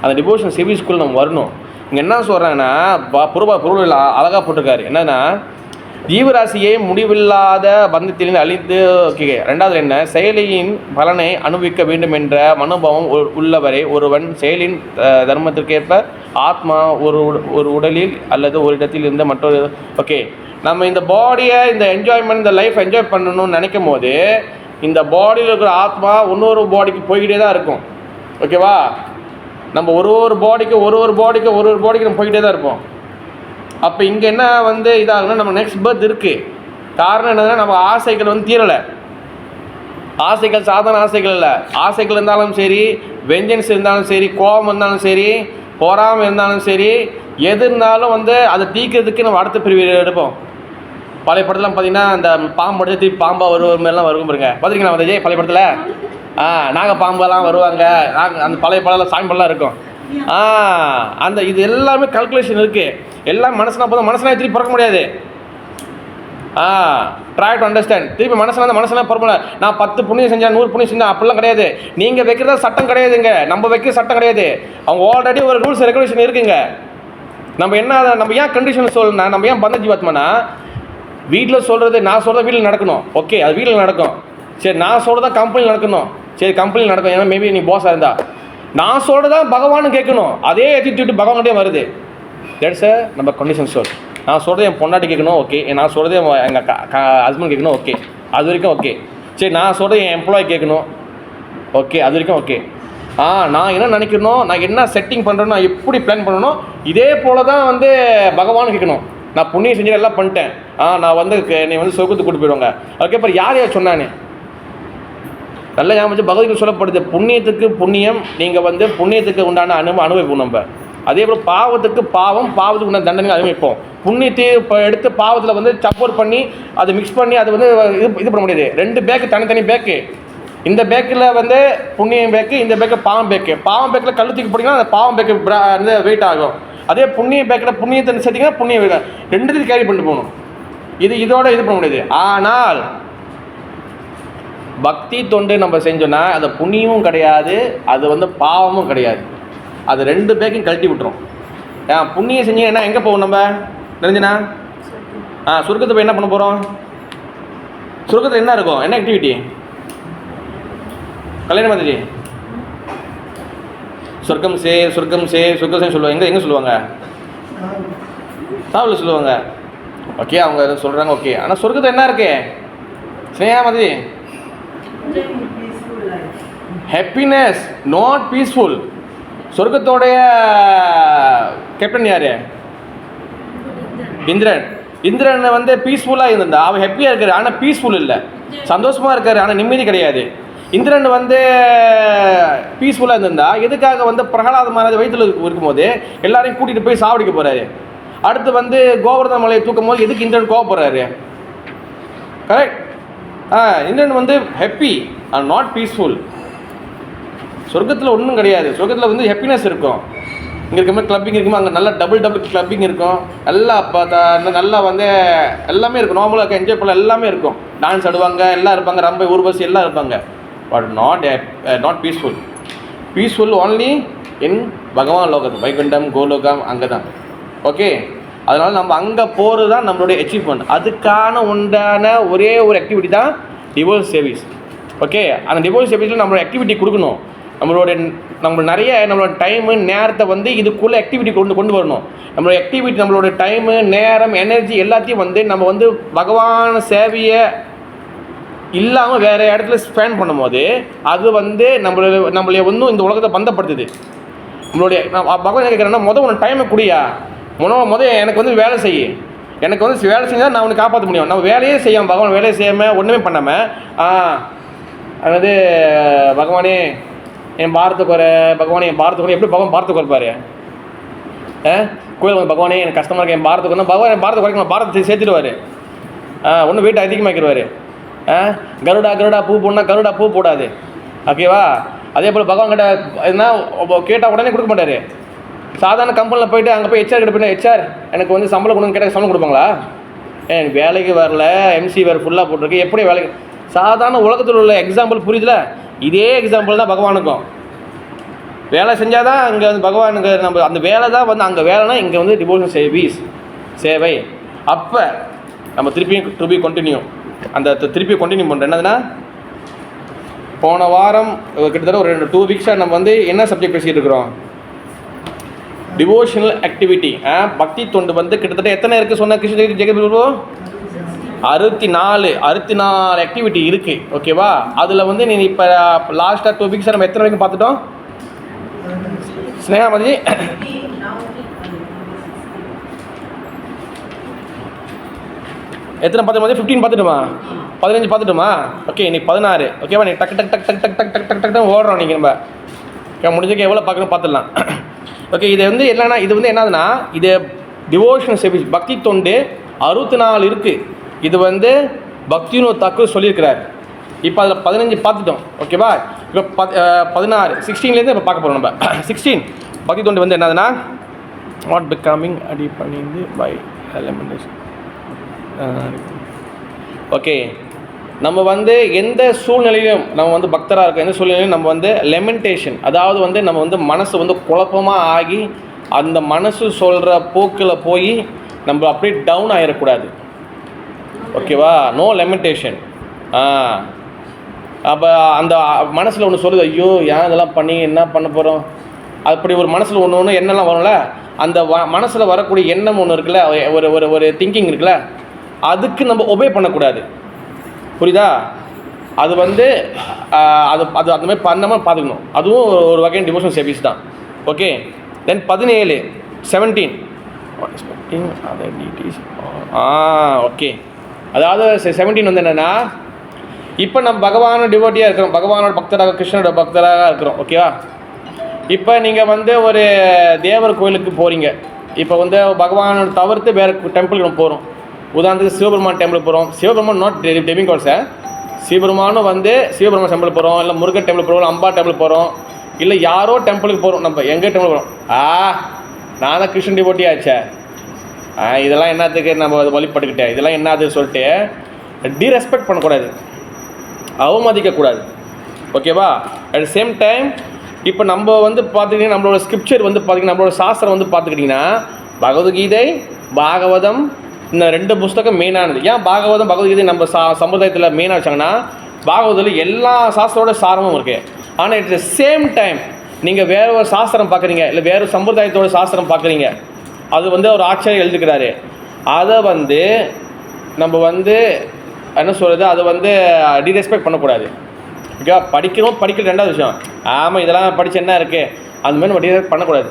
அந்த டிவோஷன் சர்வீஸ்க்குள்ளே நம்ம வரணும். இங்கே என்ன சொல்கிறாங்கன்னா பொருள் அழகாக போட்டிருக்காரு. என்னென்னா ஜீவராசியை முடிவில்லாத பந்தத்திலிருந்து அழித்து. ஓகே, ரெண்டாவது என்ன, செயலியின் பலனை அனுபவிக்க வேண்டும் என்ற மனோபாவம் உள்ளவரை ஒருவன் செயலின் தர்மத்திற்கேற்ப ஆத்மா ஒரு உடலில் அல்லது ஒரு இடத்தில் இருந்த மற்றொரு. ஓகே, நம்ம இந்த பாடியை, இந்த என்ஜாய்மெண்ட், இந்த லைஃப் என்ஜாய் பண்ணணும்னு நினைக்கும் போது இந்த பாடியில் இருக்கிற ஆத்மா இன்னொரு பாடிக்கு போய்கிட்டே தான் இருக்கும். ஓகேவா? நம்ம ஒரு பாடிக்கு நம்ம போய்கிட்டே தான் இருப்போம். அப்போ இங்கே என்ன வந்து இதாகுன்னா, நம்ம நெக்ஸ்ட் பர்த் இருக்குது. காரணம் என்னதுன்னா, நம்ம ஆசைகள் வந்து தீரலை. ஆசைகள் சாதாரண ஆசைகள் இல்லை. ஆசைகள் இருந்தாலும் சரி, வெஞ்சன்ஸ் இருந்தாலும் சரி, கோபம் இருந்தாலும் சரி, பொறாமை இருந்தாலும் சரி, எது இருந்தாலும் வந்து அதை தீக்கிறதுக்கு நம்ம அடுத்த பிரிவு எடுப்போம். பழைய படத்தில் பார்த்தீங்கன்னா அந்த பாம்பு படத்தை திருப்பி பாம்பாக வருவமெல்லாம் வரும் பாருங்க. பார்த்துருக்கீங்களா வந்து பழைய படத்தில் நாங்கள் பாம்பெல்லாம் வருவாங்க. அந்த பழைய படம்லாம் சாமி படம்லாம் இருக்கும். அந்த இது எல்லாமே கல்குலேஷன் இருக்குது. எல்லாம் மனசுனா போதும். மனசுனா திருப்பி பிறக்க முடியாது. Try to understand. திருப்பி மனசுலாம் பிறக்க முடியாது. நான் 10 புண்ணியம் செஞ்சேன், 100 புண்ணியம் செஞ்சேன், அப்படிலாம் கிடையாது. நீங்கள் வைக்கிறதா சட்டம் கிடையாதுங்க. நம்ம வைக்கிற சட்டம் கிடையாது. அவங்க ஆல்ரெடி ஒரு ரூல்ஸ் ரெகுலேஷன் இருக்குங்க. நம்ம ஏன் கண்டிஷன் சொல்லணும்னா, நம்ம ஏன் பந்த ஜீவாத்மானா, வீட்டில் சொல்கிறது, நான் சொல்கிறது வீட்டில் நடக்கணும். ஓகே, அது வீட்டில் நடக்கும். சரி, நான் சொல்கிறதா கம்பெனியில் நடக்கணும். சரி, கம்பெனியில் நடக்கும். ஏன்னா மேபி நீ பாஸாக இருந்தா நான் சொல்கிறதா பகவானு கேட்கணும். அதே ஏற்றிட்டு பகவான்கிட்டே வருது. தட்ஸ் நம்ம கண்டிஷன் சொல். நான் சொல்கிறது என் பொண்டாட்டி கேட்கணும். ஓகே, நான் சொல்கிறது எங்கள் ஹஸ்பண்ட் கேட்கணும். ஓகே, அது வரைக்கும் ஓகே. சரி, நான் சொல்கிறது என் எம்ப்ளாயி கேட்கணும். ஓகே, அது வரைக்கும் ஓகே. நான் என்ன நினைக்கணும், நான் என்ன செட்டிங் பண்ணுறேன்னு, நான் எப்படி பிளான் பண்ணணும், இதே போல் தான் வந்து பகவான் கேட்கணும். நான் புண்ணியம் செஞ்சு எல்லாம் பண்ணிட்டேன். நான் வந்து நீ வந்து சொர்க்கத்துக்கு கூட்டு போயிடுவாங்க. அதுக்கப்புறம் யார் சொன்னானே நல்லா ஞாபகம். பகவத்கீதை சொல்லப்படுது, புண்ணியத்துக்கு புண்ணியம், நீங்கள் வந்து புண்ணியத்துக்கு உண்டான அனுபவிப்போம். நம்ம அதே போல் பாவத்துக்கு பாவம், பாவத்துக்கு உண்டான தண்டனை அனுபவிப்போம். புண்ணியத்தை இப்போ எடுத்து பாவத்தில் வந்து சப்போர்ட் பண்ணி அதை மிக்ஸ் பண்ணி அதை வந்து இது பண்ண முடியாது. 2 பேக்கு தனித்தனி பேக்கு. இந்த பேக்கில் வந்து புண்ணியம் பேக்கு, இந்த பேக்கு பாவம் பேக்கு. பாவம் பேக்கில் கழுத்துக்கு போட்டிங்கன்னா அந்த பாவம் பேக்கு வந்து வெயிட் ஆகும். அதே புண்ணிய பேக்கில் புண்ணியத்தை சேர்த்திங்கன்னா புண்ணியம் வெயிட் 2த்தையும் கேரி பண்ணிட்டு போகணும். இதோட இது பண்ண முடியாது. ஆனால் பக்தி தொண்டு நம்ம செஞ்சோன்னா அது புண்ணியமும் கிடையாது, அது வந்து பாவமும் கிடையாது. அது 2 பேக்கையும் கழட்டி விட்டுரும். புண்ணியம் செஞ்சீங்கன்னா எங்கே போவோம் நம்ம தெரிஞ்சுனா? சுருக்கத்தை போய் என்ன பண்ண போகிறோம்? சுருக்கத்தில் என்ன இருக்கும்? என்ன ஆக்டிவிட்டி? கல்யாணம் மாதிரி சொர்க்கம் சே சொல்லுவாங்க. எங்கே சொல்லுவாங்க? சாவில் சொல்லுவாங்க. ஓகே, அவங்க சொல்கிறாங்க. ஓகே, ஆனால் சொர்க்கத்தில் என்ன இருக்கு? ஸ்னேகா மாதிரி ஹாப்பினஸ், நாட் பீஸ்ஃபுல். சொர்க்கத்தோடைய கேப்டன் யார்? இந்திரன் வந்து பீஸ்ஃபுல்லாக இருந்தா. அவன் ஹாப்பியாக இருக்காரு, ஆனால் பீஸ்ஃபுல் இல்லை. சந்தோஷமாக இருக்காரு, ஆனால் நிம்மதி கிடையாது. இந்திரன் வந்து பீஸ்ஃபுல்லாக இருந்திருந்தா எதுக்காக வந்து பிரகலாத மகாராஜ் வயிற்றில் இருக்கும்போது எல்லாரையும் கூட்டிகிட்டு போய் சாவடிக்க போகிறாரு. அடுத்து வந்து கோவர்தன மலையை தூக்கும் போது எதுக்கு இந்திரன் கோவப்படுறாரு? கரெக்ட். இந்திரன் வந்து ஹாப்பி அண்ட் நாட் பீஸ்ஃபுல். சொர்க்கத்தில் ஒன்றும் கிடையாது. சொர்க்கத்தில் வந்து ஹாப்பினஸ் இருக்கும். இங்கே இருக்க மாதிரி கிளப்பிங் இருக்குமா, அங்கே நல்லா டபுள் கிளப்பிங் இருக்கும். நல்லா பார்த்தா நல்லா வந்து எல்லாமே இருக்கும். நார்மலாக என்ஜாய் பண்ண எல்லாமே இருக்கும். டான்ஸ் ஆடுவாங்க, எல்லாம் இருப்பாங்க, ரொம்ப ஊர்வசி எல்லாம் இருப்பாங்க. But not peaceful. Peaceful only in பகவான் லோகத்து, வைகுண்டம், கோலோகம், அங்கே தான். ஓகே, அதனால் நம்ம அங்கே போகிறது தான் நம்மளுடைய அச்சீவ்மெண்ட். அதுக்கான உண்டான ஒரே ஒரு ஆக்டிவிட்டி தான் டிவோர்ஸ் சர்வீஸ். ஓகே, அந்த டிவோர்ஸ் சர்வீஸில் நம்மளோட ஆக்டிவிட்டி கொடுக்கணும். நம்ம நிறைய நம்மளோட டைமு நேரத்தை வந்து இதுக்குள்ளே ஆக்டிவிட்டி கொண்டு வரணும். நம்மளோட ஆக்டிவிட்டி, நம்மளோட டைமு, நேரம், எனர்ஜி எல்லாத்தையும் வந்து நம்ம வந்து பகவான் சேவையை இல்லாமல் வேறு இடத்துல ஸ்பெண்ட் பண்ணும்போது அது வந்து நம்மளை வந்து இந்த உலகத்தை பந்தப்படுத்துது. நம்மளுடைய பகவான் கேட்குறேன்னா உன் டைமை குடியா, எனக்கு வந்து வேலை செய்ய. எனக்கு வந்து வேலை செஞ்சால் நான் உன்னை காப்பாற்ற முடியும். நம்ம வேலையே செய்யாமல் பகவான் வேலையை செய்யாமல் ஒன்றுமே பண்ணாமல் அதாவது பகவானே என் பாரத்துக்கு வர பகவானே என் பாரத்துக்கு வர எப்படி பகவான் பாரத்துக்கு வரப்பாரு? கோயில் வந்து பகவானே எனக்கு கஷ்டமாக இருக்கு என் பாரத்துக்கு வந்தால் பகவான் என் பாரத்தை குறைக்கணும், பாரத்தை சேர்த்துடுவார். ஒன்றும் வெயிட் அதிகமாக்கிடுவார். கருடா கருடா பூ போடனா கருடா பூ போடாது. ஓகேவா? அதே போல் பகவான் கிட்ட என்ன கேட்டால் உடனே கொடுக்க மாட்டார். சாதாரண கம்பெனியில் போய்ட்டு அங்கே போய் ஹெச்ஆர் கிட்ட போய்ட்டு ஹெச்ஆர் எனக்கு வந்து சம்பளம் கொடுங்க கேட்டால் சம்பளம் கொடுப்பாங்களா? எனக்கு வேலைக்கு வரல, எம்சி வேறு ஃபுல்லாக போட்டிருக்கு, எப்படி வேலைக்கு? சாதாரண உலகத்தில் உள்ள எக்ஸாம்பிள் புரியுதுல? இதே எக்ஸாம்பிள் தான் பகவானுக்கும். வேலை செஞ்சால் தான் இங்கே வந்து பகவானுக்கு நம்ம அந்த வேலை தான் வந்து அங்கே வேலைனா இங்கே வந்து டிவோஷன் சர்வீஸ் சேவை. அப்போ நம்ம திருப்பி கண்டினியூ அந்த திருப்பி கண்டினியூ பண்ணுறோம். என்னதுன்னா போன வாரம் கிட்டத்தட்ட ஒரு 2 வீக்ஸாக நம்ம வந்து என்ன சப்ஜெக்ட் பேசிகிட்டு இருக்கிறோம்? Devotional activity. பக்தி தொண்டு வந்து கிட்டத்தட்ட எத்தனை இருக்குது சொன்ன கிருஷ்ண ஜெகத்குரு? 64 ஆக்டிவிட்டி இருக்குது. ஓகேவா? அதில் வந்து நீ இப்போ லாஸ்ட்டாக 2 வீக்ஸாக நம்ம எத்தனை வரைக்கும் பார்த்துட்டோம்? ஸ்னேகா மதி எத்தனை பார்த்து மாதிரி 15 பார்த்துட்டுமா? 15 பார்த்துட்டுமா? ஓகே, இன்னைக்கு 16. ஓகேவா? நீ டக் டக் டக் டக் டக் டக் டக் டக் டக் ஓடுறோம். நீங்கள் நம்ம முடிஞ்சுக்க எவ்வளோ பார்க்கணும் பார்த்துடலாம். ஓகே, இது வந்து என்னன்னா இது வந்து என்னதுன்னா இது டிவோஷனல் சர்வீஸ் பக்தி தொண்டு 64 இருக்குது. இது வந்து பக்தினோத் தாக்கூர் சொல்லியிருக்கிறார். இப்போ அதில் 15 பார்த்துட்டோம். ஓகேவா? இப்போ 16 16லேருந்து இப்போ பார்க்க போகிறோம். நம்ம 16 பக்தி தொண்டு வந்து என்னதுன்னா வாட் பிகமிங் அடி பண்ணிந்து பை எலிமெண்டேஷன். ஓகே, நம்ம வந்து எந்த சூழ்நிலையிலும் நம்ம வந்து பக்தராக இருக்கோம், எந்த சூழ்நிலையும் நம்ம வந்து லெமெண்டேஷன், அதாவது வந்து நம்ம வந்து மனசு வந்து குழப்பமாக ஆகி அந்த மனசு சொல்கிற போக்கில் போய் நம்ம அப்படியே டவுன் ஆகிடக்கூடாது. ஓகேவா? நோ லெமெண்டேஷன். அப்போ அந்த மனசில் ஒன்று சொல்லுது, ஐயோ ஏன் இதெல்லாம் பண்ணி என்ன பண்ண போகிறோம், அப்படி ஒரு மனசில் ஒன்று எண்ணெல்லாம் வரும்ல, அந்த மனசில் வரக்கூடிய எண்ணம் ஒன்று இருக்குல்ல, ஒரு ஒரு ஒரு திங்கிங் இருக்குல்ல, அதுக்கு நம்ம ஒபே பண்ணக்கூடாது. புரியுதா? அது வந்து அது அது அந்த மாதிரி பண்ணாமல் பார்த்துக்கணும். அதுவும் ஒரு வகையான டிவோஷனல் சர்வீஸ் தான். ஓகே, தென் 17 அதர் டிடிஸ். ஓகே, அதாவது 17 வந்து என்னென்னா இப்போ நம்ம பகவானோட டிவோட்டியாக இருக்கிறோம், பகவானோட பக்தராக கிருஷ்ணனோட பக்தராக இருக்கிறோம். ஓகேவா? இப்போ நீங்கள் வந்து ஒரு தேவர் கோயிலுக்கு போகிறீங்க. இப்போ வந்து பகவானோட தவிர்த்து வேறு டெம்பிளுக்கு நம்ம போகிறோம். உதாரணத்துக்கு சிவபெருமான் டெம்பிளுக்கு போகிறோம். Sivaperuman not demigod sir. சிவபெருமானும் வந்து சிவபெருமான் டெம்பிள் போகிறோம், இல்லை முருகன் டெம்பிள் போகிறோம், அம்பா டெம்பிள் போகிறோம், இல்லை யாரோ டெம்பிளுக்கு போகிறோம். நம்ம எங்கே டெம்பிள் போகிறோம்? நான் தான் கிருஷ்ணன் டிவோட்டி ஆச்சே, இதெல்லாம் என்னத்துக்கு நம்ம அதை வழிபட்டுக்கிட்டேன், இதெல்லாம் என்னது சொல்லிட்டு டிரெஸ்பெக்ட் பண்ணக்கூடாது, அவமதிக்கக்கூடாது. ஓகேவா? அட் சேம் டைம் இப்போ நம்ம வந்து பார்த்துக்கிட்டிங்கன்னா நம்மளோட ஸ்கிரிப்சர் வந்து பார்த்திங்கன்னா நம்மளோட சாஸ்திரம் வந்து பார்த்துக்கிட்டிங்கன்னா பகவத்கீதை பாகவதம் இந்த 2 புஸ்தகம் மெயினானது. ஏன் பாகவதம் பகவத்கீதை நம்ம சம்பிரதாயத்தில் மெயினாக வச்சாங்கன்னா பாகவதத்தில் எல்லா சாஸ்திரோட சாரமும் இருக்குது. ஆனால் இட் த சேம் டைம் நீங்கள் வேறு ஒரு சாஸ்திரம் பார்க்குறீங்க, இல்லை வேறு சம்பிரதாயத்தோட சாஸ்திரம் பார்க்குறீங்க, அது வந்து ஒரு ஆச்சாரியர் எழுதிக்கிறாரு, அதை வந்து நம்ம வந்து என்ன சொல்கிறது, அதை வந்து டிரெஸ்பெக்ட் பண்ணக்கூடாது. ஓகேவா? படிக்கிறோம், படிக்கிற 2வது விஷயம். ஆமாம், இதெல்லாம் படித்து என்ன இருக்குது அந்தமாதிரி நம்ம டிரெஸ்பெக்ட் பண்ணக்கூடாது.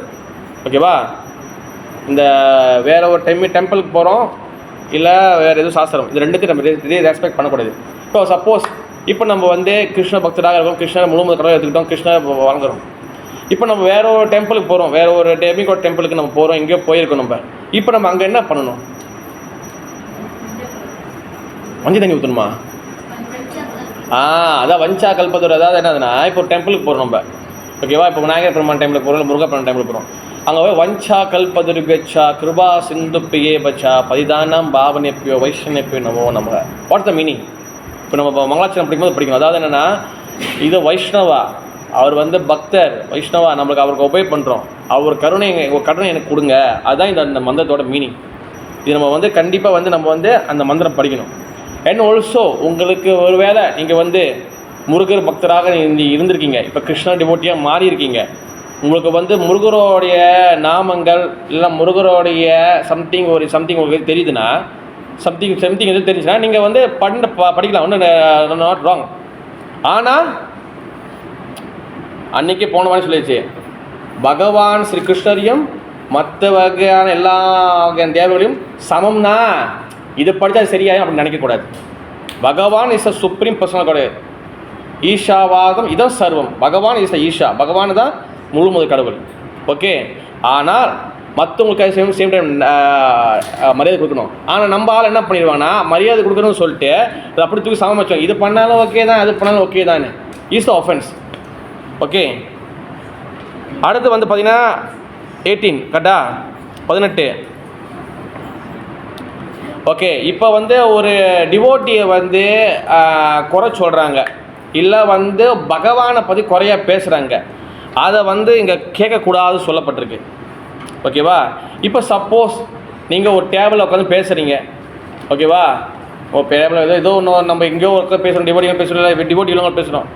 ஓகேவா? இந்த வேறு ஒரு டெம்பிளுக்கு போகிறோம், இல்லை வேறு எதுவும் சாஸ்திரம், இது 2த்தையும் நம்ம ரெஸ்பெக்ட் பண்ணக்கூடாது. இப்போ சப்போஸ் இப்போ நம்ம வந்து கிருஷ்ண பக்தராக இருக்கோம், கிருஷ்ணரை முழுவதும் கடவுள் எடுத்துக்கிட்டோம், கிருஷ்ணரை வழங்குறோம். இப்போ நம்ம வேறு ஒரு டெம்பிளுக்கு போகிறோம், வேறு ஒரு டெமிகோட் டெம்பிளுக்கு நம்ம போகிறோம், எங்கேயோ போயிருக்கோம் நம்ம. இப்போ நம்ம அங்கே என்ன பண்ணணும்? மஞ்சள் தண்ணி ஊற்றணுமா? அதான் வஞ்சா கல்பத்தூர். அதாவது என்னதுன்னா இப்போ ஒரு டெம்பிளுக்கு போகிறோம் நம்ம. ஓகேவா? இப்போ விநாயகர் பெருமான் டெம்பிளுக்கு போகிறோம், இல்லை முருகப்பெருமான் டெம்பிளுக்கு போகிறோம். அங்கே போய் வஞ்சா கல்பதுர்கச்சா கிருபா சிந்து பியே பச்சா பதிதானம் பாவனேப்பியோ வைஷ்ணப்பியோ நமோ நம. What's the meaning? இப்போ நம்ம மங்களாச்சரம் படிக்கும்போது படிக்கணும். அதாவது என்னென்னா இது வைஷ்ணவா, அவர் வந்து பக்தர், வைஷ்ணவா, நம்மளுக்கு அவருக்கு உபயோக பண்ணுறோம், அவர் கருணை எனக்கு கொடுங்க. அதுதான் இந்த மந்திரத்தோட மீனிங். இது நம்ம வந்து கண்டிப்பாக வந்து நம்ம வந்து அந்த மந்திரம் படிக்கணும். அண்ட் ஆல்சோ உங்களுக்கு ஒரு வேளை நீங்கள் வந்து முருகர் பக்தராக இருந்திருக்கீங்க, இப்போ கிருஷ்ணா டிவோட்டியாக மாறி இருக்கீங்க, உங்களுக்கு வந்து முருகரோடைய நாமங்கள் இல்லை முருகரோடைய சம்திங் உங்களுக்கு தெரியுதுன்னா, சம்திங் எது தெரிஞ்சுன்னா நீங்கள் வந்து படிக்கலாம், ஒன்றும் நாட் ராங். ஆனால் அன்றைக்கி போன மாதிரி சொல்லிடுச்சு, பகவான் ஸ்ரீ கிருஷ்ணரையும் மற்ற வகையான எல்லா வகையான தேவர்களையும் சமம்னா இதை படித்தா சரியாயும் அப்படின்னு நினைக்கக்கூடாது. பகவான் இஸ் அ சுப்ரீம் பர்சனல் கடவுள். ஈஷாவாதம் இதான் சர்வம். பகவான் இஸ் ஈஷா, பகவான் தான் முழு முதல் கடவுள். ஓகே, ஆனால் மற்றவங்களுக்கு சேம் டைம் மரியாதை கொடுக்கணும். ஆனால் நம்ம ஆள் என்ன பண்ணிடுவாங்கன்னா மரியாதை கொடுக்கணும்னு சொல்லிட்டு அது அப்படி தூக்கி சமம் வச்சோம். இது பண்ணாலும் ஓகே தான், அது பண்ணாலும் ஓகே தான். Is the offence. ஓகே, அடுத்து வந்து பார்த்தீங்கன்னா 18 கரெக்டா, 18. ஓகே, இப்போ வந்து ஒரு டிவோட்டியை வந்து குறை சொல்கிறாங்க, இல்லை வந்து பகவானை பற்றி குறையாக பேசுகிறாங்க. அதை வந்து இங்கே கேட்கக்கூடாது சொல்லப்பட்டிருக்கு. ஓகேவா? இப்போ சப்போஸ் நீங்கள் ஒரு டேபிளில் உட்காந்து பேசுகிறீங்க, ஓகேவா? டேபிள் ஏதோ ஒன்று நம்ம எங்கேயோ ஒருத்தர் பேசுகிறோம், டிவோட்டியாக பேசுகிறோம், டிவோட்டியில் பேசுகிறோம்.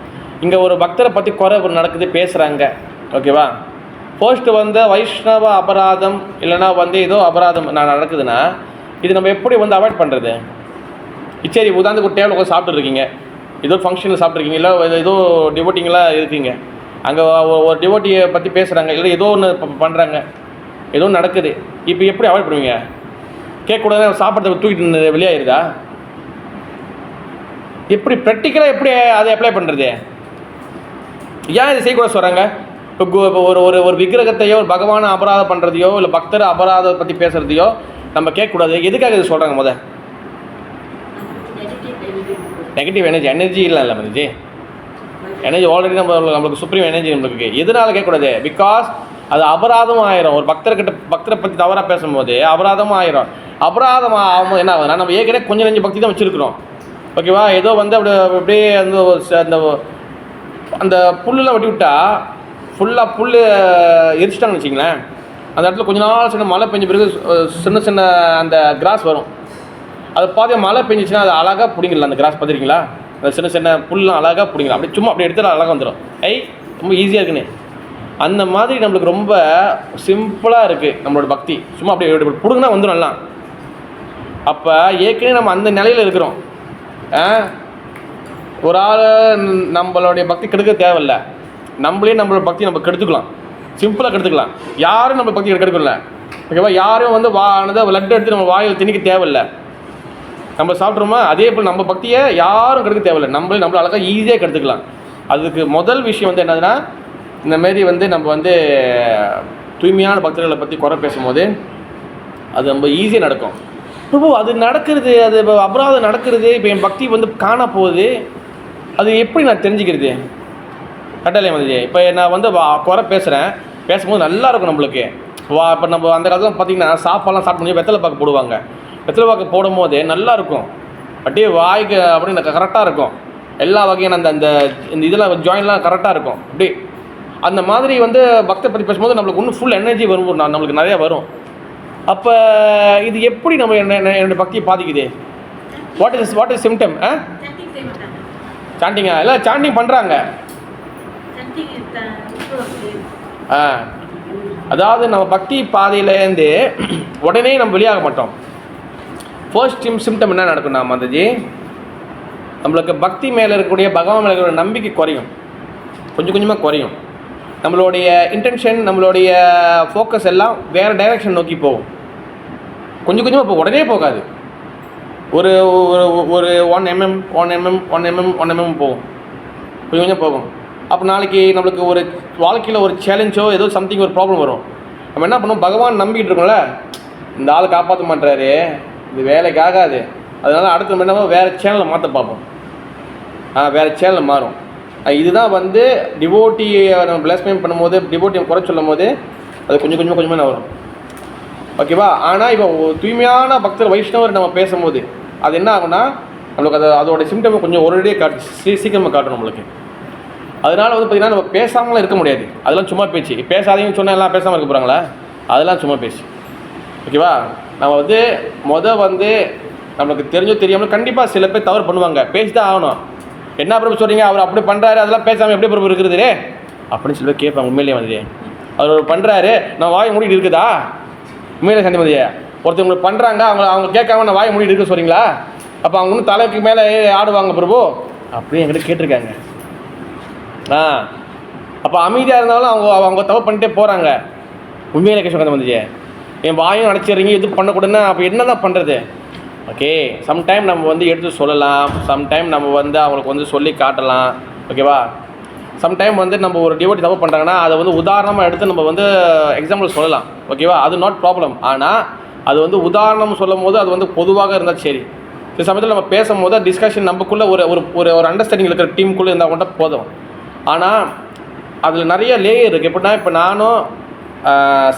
இங்கே ஒரு பக்தரை பற்றி குறை நடக்குது, பேசுகிறாங்க. ஓகேவா? ஃபர்ஸ்ட்டு வந்து வைஷ்ணவ அபராதம் இல்லைனா வந்து ஏதோ அபராதம் நடக்குதுன்னா இது நம்ம எப்படி வந்து அவாய்ட் பண்ணுறது? சரி, உதாரணத்துக்கு ஒரு டேபிள் உட்காந்து சாப்பிட்ருக்கீங்க, ஏதோ ஃபங்க்ஷனில் சாப்பிட்ருக்கீங்க, இல்லை ஏதோ டிவோட்டிங்கெலாம் இருக்கீங்க, அங்கே ஒரு டிவோட்டியை பற்றி பேசுகிறாங்க, இல்லை ஏதோ ஒன்று பண்ணுறாங்க, ஏதோ நடக்குது. இப்போ எப்படி அவாய்ட் பண்ணுவீங்க? கேட்கக்கூடாது, சாப்பிட்றதுக்கு தூக்கிட்டு வெளியாயிருதா? எப்படி ப்ராக்டிக்கலாக எப்படி அதை அப்ளை பண்ணுறது? ஏன் இதை செய்யக்கூடாது சொல்கிறாங்க? இப்போ ஒரு ஒரு ஒரு விக்கிரகத்தையோ ஒரு பகவானை அபராதம் பண்ணுறதையோ இல்லை பக்தரை அபராதத்தை பற்றி பேசுகிறதையோ நம்ம கேட்கக்கூடாது. எதுக்காக இது சொல்கிறாங்க? நெகட்டிவ் எனர்ஜி இல்லை மனுஜி, எனர்ஜி ஆல்ரெடி நம்மளுக்கு சுப்ரீம் எனர்ஜி நம்மளுக்கு. எதனால் கேட்கக்கூடாது? பிகாஸ் அது அபராதமும் ஆயிரும். ஒரு பக்தரை பற்றி தவறாக பேசும்போது அபராதமும் ஆயிரும். அபராதம் ஆகும்போது என்ன ஆகுதுன்னா நம்ம ஏற்கனவே கொஞ்சம் நெஞ்சு பக்தி தான் வச்சுருக்கிறோம். ஓகேவா? ஏதோ வந்து அப்படியே அந்த அந்த புல்லுலாம் வெட்டி விட்டா ஃபுல்லாக புல் எரிச்சிட்டாங்கன்னு வச்சிங்களேன், அந்த இடத்துல கொஞ்ச நாள் சின்ன மழை பெஞ்ச பிறகு சின்ன சின்ன அந்த கிராஸ் வரும். அதை பார்த்து மழை பெஞ்சிச்சுன்னா அது அழகாக பிடிங்கலாம். அந்த கிராஸ் பார்த்துருக்கீங்களா? அந்த சின்ன சின்ன புல்லாம் அழகாக பிடிங்கலாம். அப்படி சும்மா அப்படி எடுத்தால் அழகாக வந்துடும். ரொம்ப ஈஸியாக இருக்குன்னு. அந்த மாதிரி நம்மளுக்கு ரொம்ப சிம்பிளாக இருக்குது நம்மளோட பக்தி. சும்மா அப்படியே பிடுங்கினா வந்துடும் எல்லாம். அப்போ ஏற்கனவே நம்ம அந்த நிலையில் இருக்கிறோம். ஒரு ஆள் நம்மளுடைய பக்தி கெடுக்க தேவையில்லை, நம்மளே நம்மளோட பக்தி நம்ம கெடுத்துக்கலாம், சிம்பிளாக கெடுத்துக்கலாம். யாரும் நம்ம பக்தி கெடுக்கல. ஓகேவா? யாரும் வந்து லட்டு எடுத்து நம்ம வாயில் திணிக்க தேவையில்லை. நம்ம சாப்பிட்றோமா, அதே போல் நம்ம பக்தியை யாரும் கெடுக்க தேவையில்லை, நம்மளே நம்மள அழகாக ஈஸியாக கெடுத்துக்கலாம். அதுக்கு முதல் விஷயம் வந்து என்னதுன்னா, இந்தமாரி வந்து நம்ம வந்து தூய்மையான பக்தர்களை பற்றி குறை பேசும்போது அது ரொம்ப ஈஸியாக நடக்கும். இப்போ அது நடக்கிறது, அது அபராதம் நடக்கிறது, இப்போ என் பக்தி வந்து காண போகுது, அது எப்படி நான் தெரிஞ்சுக்கிறது? கட்டாயம் வந்து இப்போ நான் வந்து குறை பேசும்போது நல்லா இருக்கும் நம்மளுக்கு. இப்போ நம்ம அந்த காலத்தில் பார்த்திங்கன்னா சாப்பாடெலாம் சாப்பிட்டு முடியும் வெத்தலை பாக்கு போடுவாங்க. வெத்தலை பாக்கு போடும் போது நல்லாயிருக்கும், அப்படியே வாய்க்கு அப்படின்னு கரெக்டாக இருக்கும். எல்லா வகையான அந்த இதெல்லாம் ஜாயின்லாம் கரெக்டாக இருக்கும். அப்படி அந்த மாதிரி வந்து பக்தரை பற்றி பேசும்போது நம்மளுக்கு இன்னும் ஃபுல் எனர்ஜி வரும், நம்மளுக்கு நிறையா வரும். அப்போ இது எப்படி நம்ம என்னோட பக்தியை பாதிக்குது? What is symptom? சாண்டிங்கா? இல்லை, சாண்டிங் பண்ணுறாங்க. அதாவது நம்ம பக்தி பாதையிலேருந்து உடனே நம்ம வெளியாக மாட்டோம். ஃபர்ஸ்ட் சிம்டம் என்ன நடக்கும்னா மாதாஜி, நம்மளுக்கு பக்தி மேலே இருக்கக்கூடிய பகவான் மேலே இருக்கக்கூடிய நம்பிக்கை குறையும், கொஞ்சம் கொஞ்சமாக குறையும். நம்மளுடைய இன்டென்ஷன், நம்மளுடைய ஃபோக்கஸ் எல்லாம் வேறு டைரெக்ஷன் நோக்கி போகும். கொஞ்சம் கொஞ்சமாக போகும், உடனே போகாது. ஒரு ஒரு 1 mm போகும், கொஞ்சம் கொஞ்சம் போகும். அப்போ நாளைக்கு நம்மளுக்கு ஒரு வாழ்க்கையில் ஒரு சேலஞ்சோ ஏதோ சம்திங் ஒரு ப்ராப்ளம் வரும். நம்ம என்ன பண்ணுவோம்? பகவான் நம்பிக்கிட்டு இருக்கோம்ல, இந்த ஆள் காப்பாற்ற மாட்டாரு, இது வேலைக்கு ஆகாது, அதனால் அடுத்த நம்ம என்ன வேறு சேனலில் மாற்ற பார்ப்போம். வேறு சேனலில் மாறும். இதுதான் வந்து டிவோட்டியை நம்ம பிளேஸ்மெண்ட் பண்ணும்போது, டிவோட்டியை குறை சொல்லும் போது அது கொஞ்சம் கொஞ்சமாக வரும். ஓகேவா? ஆனால் இப்போ தூய்மையான பக்தர் வைஷ்ணவர் நம்ம பேசும்போது அது என்ன ஆகும்னா நம்மளுக்கு அதோட சிம்டம் கொஞ்சம் ஒரேடியே சீக்கிரமாக காட்டும் நம்மளுக்கு. அதனால் வந்து பார்த்திங்கன்னா நம்ம பேசாமலாம் இருக்க முடியாது. அதெல்லாம் சும்மா பேச்சு. பேசாதீங்கன்னு சொன்னால் எல்லாம் பேசாமல் இருக்க போகிறாங்களா? அதெல்லாம் சும்மா பேச்சு. ஓகேவா? நம்ம வந்து நம்மளுக்கு தெரிஞ்சோ தெரியாமல் கண்டிப்பாக சில பேர் தவறு பண்ணுவாங்க, பேசி தான் ஆகணும். என்ன பிரபு சொல்கிறீங்க, அவர் அப்படி பண்ணுறாரு, அதெல்லாம் பேசாமல் எப்படி பிரபு இருக்கிறது அப்படின்னு சொல்லி கேட்பாங்க. உண்மையிலே வந்து அவர் பண்ணுறாரு, நான் வாய் மூடிட்டு இருக்குதா? உண்மையிலே சந்திமதியே ஒருத்தவங்களுக்கு பண்ணுறாங்க, அவங்க கேட்காம நான் வாய் மூடிட்டு இருக்க சொல்கிறீங்களா? அப்போ அவங்க இன்னும் தலைக்கு மேலே ஆடுவாங்க பிரபு அப்படியே என்கிட்ட கேட்டிருக்காங்க. அப்போ அமைதியாக இருந்தாலும் அவங்க தப்பு பண்ணிட்டே போகிறாங்க. உண்மையிலே கேஷவகாந்தம் வந்துச்சு. என் வாயும் அடைச்சிடுறீங்க, இது பண்ணக்கூடாதுன்னா அப்போ என்ன தான் பண்ணுறது? ஓகே, சம்டைம் நம்ம வந்து எடுத்து சொல்லலாம், சம்டைம் நம்ம வந்து அவங்களுக்கு வந்து சொல்லி காட்டலாம். ஓகேவா? சம்டைம் வந்து நம்ம ஒரு டிவோட்டி தப்பு பண்ணுறாங்கன்னா அதை வந்து உதாரணமாக எடுத்து நம்ம வந்து எக்ஸாம்பிள் சொல்லலாம். ஓகேவா? அது நாட் ப்ராப்ளம். ஆனால் அது வந்து உதாரணம் சொல்லும் போது அது வந்து பொதுவாக இருந்தால் சரி. சில சமயத்தில் நம்ம பேசும்போது டிஸ்கஷன் நமக்குள்ளே ஒரு ஒரு ஒரு அண்டர்ஸ்டாண்டிங் இருக்கிற டீமுக்குள்ளே இருந்தால் கூட போதும். ஆனால் அதில் நிறைய லேயர் இருக்குது. எப்படின்னா இப்போ நானும்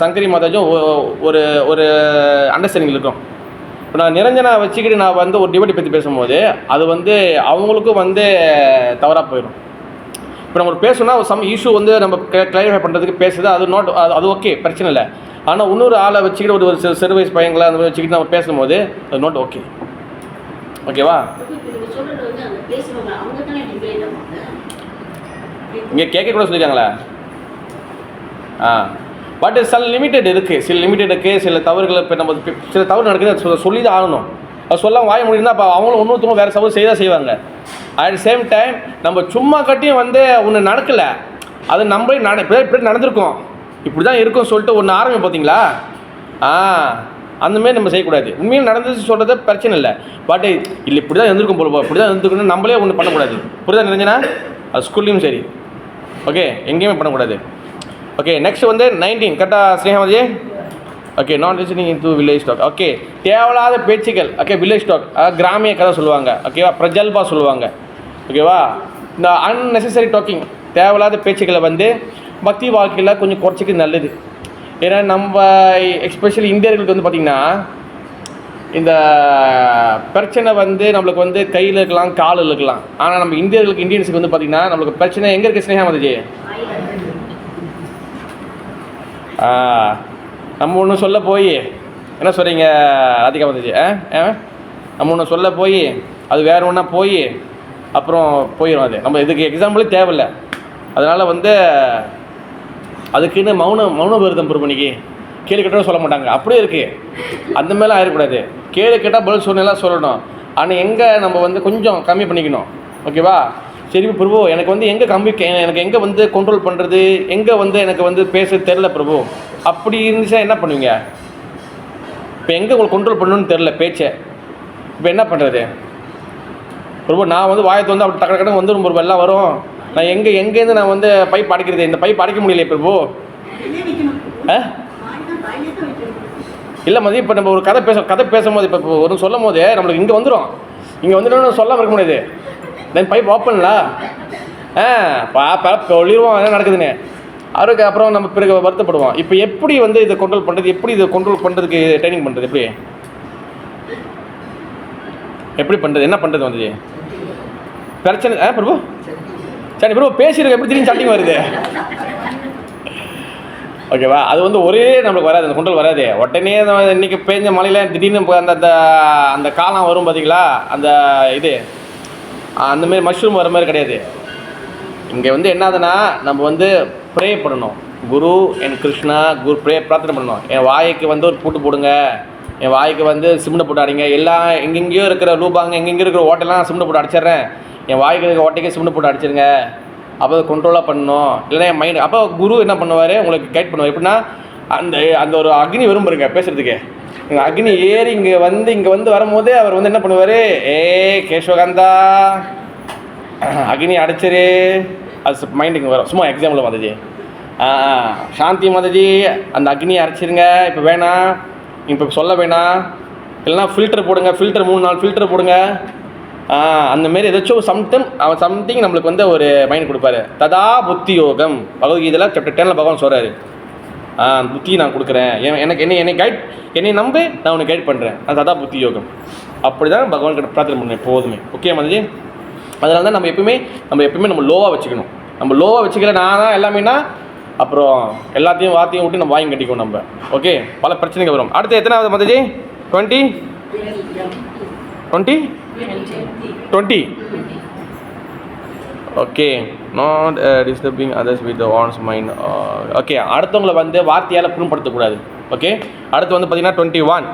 சங்கரி மாதாஜும் ஒரு ஒரு அண்டர்ஸ்டாண்டிங் இருக்கும். இப்போ நான் நிரஞ்சனா வச்சுக்கிட்டு நான் வந்து ஒரு டிவோட்டி பற்றி பேசும்போது அது வந்து அவங்களுக்கும் வந்து தவறாக போயிடும். இப்போ நம்ம பேசணும்னா சம் இஷ்யூ வந்து நம்ம கிளாரிஃபை பண்ணுறதுக்கு பேசுது, அது நாட் அது ஓகே, பிரச்சனை இல்லை. ஆனால் இன்னொரு ஆளை வச்சுக்கிட்டு ஒரு சிறு வயசு பையங்களை அந்த மாதிரி வச்சுக்கிட்டு நம்ம பேசும்போது அது நாட் ஓகே. ஓகேவா? இங்கே கேட்க கூட சொல்லியிருக்காங்களே. பட் சில லிமிட்டட் இருக்குது, சில தவறுகள் இப்போ நம்ம சில தவறு நடக்குது சொல்லி தான் ஆகணும். அது சொல்ல வாய முடியும்னா அப்போ அவங்களும் இன்னொருத்தவங்க வேறு சப்போஸ் செய்வாங்க. அட் சேம் டைம் நம்ம சும்மா கட்டியும் வந்து ஒன்று நடக்கலை, அது நம்மளே இப்படி நடந்திருக்கோம், இப்படி தான் இருக்கும் சொல்லிட்டு ஒன்று ஆரம்பி பார்த்தீங்களா? அந்தமாரி நம்ம செய்யக்கூடாது. உண்மையில் நடந்துச்சு சொல்கிறது பிரச்சனை இல்லை. பட் இல்லை இப்படி தான் இருந்திருக்கும் போல, இப்படி தான் இருந்துக்கணும் நம்மளே ஒன்று பண்ணக்கூடாது. இப்படி தான் நினைஞ்சனா அது ஸ்கூல்லையும் சரி. ஓகே, எங்கேயுமே பண்ணக்கூடாது. ஓகே, நெக்ஸ்ட் வந்து 19 கரெக்டாக Snehamathi. Okay, not listening in to village talk. Okay, தேவையில்லாத பேச்சுக்கள். ஓகே, வில்லேஜ் டாக் கிராமிய கதை சொல்லுவாங்க. ஓகேவா? பிரஜல்பா சொல்லுவாங்க. ஓகேவா? இந்த அன்னெசரி டாக்கிங், தேவையில்லாத பேச்சுக்களை வந்து பக்தி வாழ்க்கையில் கொஞ்சம் குறைச்சிக்க நல்லது. ஏன்னா நம்ம எஸ்பெஷலி இந்தியர்களுக்கு வந்து பார்த்திங்கன்னா இந்த பிரச்சனை வந்து நம்மளுக்கு வந்து கையில் இருக்கலாம், காலில் இருக்கலாம். ஆனால் நம்ம இந்தியன்ஸுக்கு வந்து பார்த்திங்கன்னா நம்மளுக்கு பிரச்சனை எங்கே இருக்குது ஸ்னேகா வந்துச்சு? நம்ம ஒன்று சொல்ல போய் என்ன சொல்கிறீங்க ராதிகா வந்துச்சு? நம்ம ஒன்று சொல்ல போய் அது வேறு ஒன்றா போய் அப்புறம் போயிடும். அது நம்ம இதுக்கு எக்ஸாம்பிளே தேவையில்லை. அதனால் வந்து அதுக்குன்னு மௌன விரதம் பொறுப்பணிக்கு கேள்வி கேட்டாலும் சொல்ல மாட்டாங்க, அப்படியே இருக்குது. அந்த மாதிரிலாம் ஆயிடக்கூடாது. கேள்வி கேட்டால் பதில் சொன்னெல்லாம் சொல்லணும். ஆனால் எங்கே நம்ம வந்து கொஞ்சம் கம்மி பண்ணிக்கணும். ஓகேவா? சரி பிரபு, எனக்கு வந்து எங்கே எனக்கு எங்கே வந்து கண்ட்ரோல் பண்ணுறது, எங்கே வந்து எனக்கு வந்து பேச தெரில பிரபு, அப்படி இருந்துச்சுன்னா என்ன பண்ணுவீங்க? இப்போ எங்கே உங்களுக்கு கண்ட்ரோல் பண்ணணும்னு தெரில பேச்சை, இப்போ என்ன பண்ணுறது பிரபு? நான் வந்து வாயத்தை வந்து அப்படி டக்கு வந்துடும் பிரபு, எல்லாம் வரும். நான் எங்கேருந்து நான் வந்து பைப் அடைக்கிறது? இந்த பைப் அடைக்க முடியலையே பிரபு. இல்லை மதி, இப்போ நம்ம ஒரு கதை பேசும்போது இப்போ ஒரு சொல்லும் போது நம்மளுக்கு இங்கே வந்துடும். இங்கே வந்துடும் சொல்லாமல் இருக்க முடியாது. தென் பைப் ஓப்பன்ல பாப்பா சொல்லிடுவோம் என்ன நடக்குதுன்னு. அவருக்கு அப்புறம் நம்ம பிறகு வருத்தப்படுவோம். இப்போ எப்படி வந்து இதை கண்ட்ரோல் பண்ணுறது, எப்படி இதை கண்ட்ரோல் பண்ணுறதுக்கு ட்ரைனிங் பண்ணுறது, எப்படி பண்ணுறது, என்ன பண்ணுறது வந்து பிரச்சனை? பிரபு சரி பிரபு பேசிடுங்க, எப்படி திடீர்னு சட்டிங் வருது? ஓகேவா? அது வந்து ஒரே நம்மளுக்கு வராது, அந்த கண்ட்ரோல் வராது. உடனே இன்றைக்கி பேஞ்ச மழையில் திடீர்னு அந்த அந்த காலம் வரும் பார்த்தீங்களா, அந்த இது அந்தமாரி மஷ்ரூம் வர மாதிரி கிடையாது. இங்கே வந்து என்னதுன்னா நம்ம வந்து ப்ரே பண்ணணும். குரு என் கிருஷ்ணா குரு பிரார்த்தனை பண்ணணும். என் வாய்க்கு வந்து ஒரு பூட்டு போடுங்க, என் வாய்க்கு வந்து சிமெண்ட் போட்டு அடிங்க. எல்லாம் எங்கெங்கேயோ இருக்கிற ரூபாங்க, எங்கெங்கேயோ இருக்கிற ஓட்டையெல்லாம் சிமெண்ட் போட்டு அடிச்சிட்றேன், என் வாய்க்கு இருக்கிற ஓட்டைக்கே சிமெண்ட் போட்டு அடிச்சிருங்க. அப்போ கண்ட்ரோலாக பண்ணணும். இல்லைன்னா என் மைண்டு அப்போ குரு என்ன பண்ணுவார், உங்களுக்கு கைட் பண்ணுவார். எப்படின்னா அந்த ஒரு அக்னி வரும் பாருங்க பேசுகிறதுக்கு, எங்கள் அக்னி ஏறி இங்கே வந்து வரும்போதே அவர் வந்து என்ன பண்ணுவார், கேஷவகாந்தா அக்னி அடைச்சிரு, அது மைண்டுக்கு வரும். சும்மா எக்ஸாம்பிள் மாதாஜி, சாந்தி மாதாஜி அந்த அக்னியை அரைச்சிருங்க, இப்போ வேணாம், இப்போ சொல்ல வேணாம், இல்லைனா ஃபில்டர் போடுங்க, 3-4 ஃபில்டர் போடுங்க. அந்தமாரி ஏதாச்சும் சம்திங் நம்மளுக்கு வந்து ஒரு மைண்ட் கொடுப்பாரு. ததா புத்தி யோகம் பகவத்கீதையில் சாப்டர் 10 பகவான் சொல்கிறாரு, புத்தி நான் கொடுக்குறேன், என்னை நம்பு, நான் உனக்கு கைட் பண்ணுறேன், அது ததா புத்தி யோகம். அப்படி தான் பகவான் கிட்ட பிரார்த்தனை பண்ணேன் எப்போதுமே. ஓகே மாதாஜி? அதனால தான் நம்ம எப்பயுமே நம்ம லோவாக வச்சுக்கணும். நம்ம லோவாக வச்சுக்கல நான் தான் எல்லாமேனா அப்புறம் எல்லாத்தையும் வார்த்தையும் விட்டு நம்ம வாங்கி கட்டிக்குவோம் நம்ம. ஓகே, பல பிரச்சனைகள் வரும். அடுத்து எத்தனாவது Mataji? 20. Okay, not disturbing others with one's mind. Okay, அடுத்தவங்களை வந்து வார்த்தையால் புண்படுத்தக்கூடாது. ஓகே, அடுத்து வந்து பார்த்திங்கன்னா 21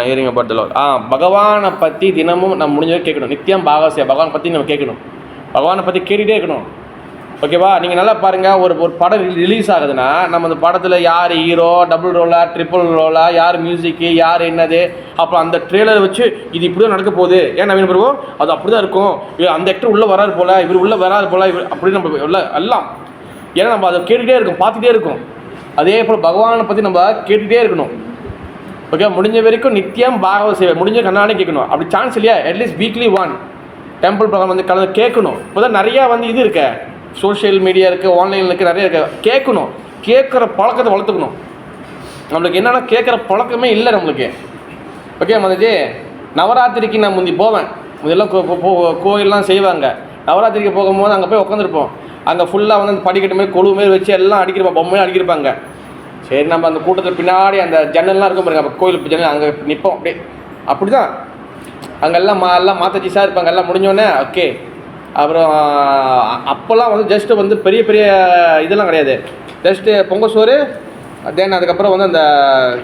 ஹியரிங் அபவுட் தி லார்ட். பகவானை பற்றி தினமும் நம்ம முடிஞ்சவரை கேட்கணும். நித்தியம் பாகவசியா பகவானை பற்றி நம்ம கேட்கணும். பகவானை பற்றி கேட்டுகிட்டே இருக்கணும். ஓகேவா? நீங்கள் நல்லா பாருங்கள், ஒரு படம் ரிலீஸ் ஆகுதுன்னா நம்ம அந்த படத்தில் யார் ஹீரோ, டபுள் ரோலா, ட்ரிபிள் ரோலா, யார் மியூசிக்கு, யார் என்னது, அப்புறம் அந்த ட்ரெய்லரை வச்சு இது இப்படி தான் நடக்க போகுது. ஏன் நவீன பிரபு அது அப்படி தான் இருக்கும், அந்த ஆக்டர் உள்ளே வராது போல், இவர் உள்ளே வராது போல், இவர் அப்படின்னு நம்ம எல்லாம் ஏன்னா நம்ம அதை கேட்டுகிட்டே இருக்கோம், பார்த்துட்டே இருக்கோம். அதே போல் பகவானை பற்றி நம்ம கேட்டுகிட்டே இருக்கணும். ஓகே, முடிஞ்ச வரைக்கும் நித்தியம் பாகவத சேவை, முடிஞ்ச கண்ணாடி கேட்கணும். அப்படி சான்ஸ் இல்லையா, அட்லீஸ்ட் வீக்லி 1 டெம்பிள் ப்ரோக்ராம் வந்து கலந்து கேட்கணும். இப்போ தான் நிறையா வந்து இது இருக்க, சோஷியல் மீடியா இருக்குது, ஆன்லைனில் இருக்குது, நிறைய இருக்குது. கேட்கணும், கேட்குற பழக்கத்தை வளர்த்துக்கணும். நம்மளுக்கு என்னென்னா கேட்குற பழக்கமே இல்லை நம்மளுக்கு. ஓகே மதஜி, நவராத்திரிக்கு நான் முந்தி போவேன், முதல்ல கோயிலெலாம் செய்வாங்க. நவராத்திரிக்கு போகும்போது அங்கே போய் உட்காந்துருப்போம். அங்கே ஃபுல்லாக வந்து அந்த படிக்கட்டு மாதிரி கொழு மாரி வச்சு எல்லாம் அடிக்கிறப்ப பொம்மையாக அடிக்கிருப்பாங்க. சரி, நம்ம அந்த கூட்டத்தில் பின்னாடி அந்த ஜன்னல்லாம் இருக்கும் பாருங்க, அப்போ கோயில் ஜன்னல் அங்கே நிற்போம். அப்படி தான் அங்கெல்லாம் எல்லாம் மாத்தஜிஸாக இருப்பாங்க. எல்லாம் முடிஞ்சோடனே ஓகே. அப்புறம் அப்போல்லாம் வந்து ஜஸ்ட்டு வந்து பெரிய பெரிய இதெல்லாம் கிடையாது, ஜஸ்ட்டு பொங்கல் சோறு, தென் அதுக்கப்புறம் வந்து அந்த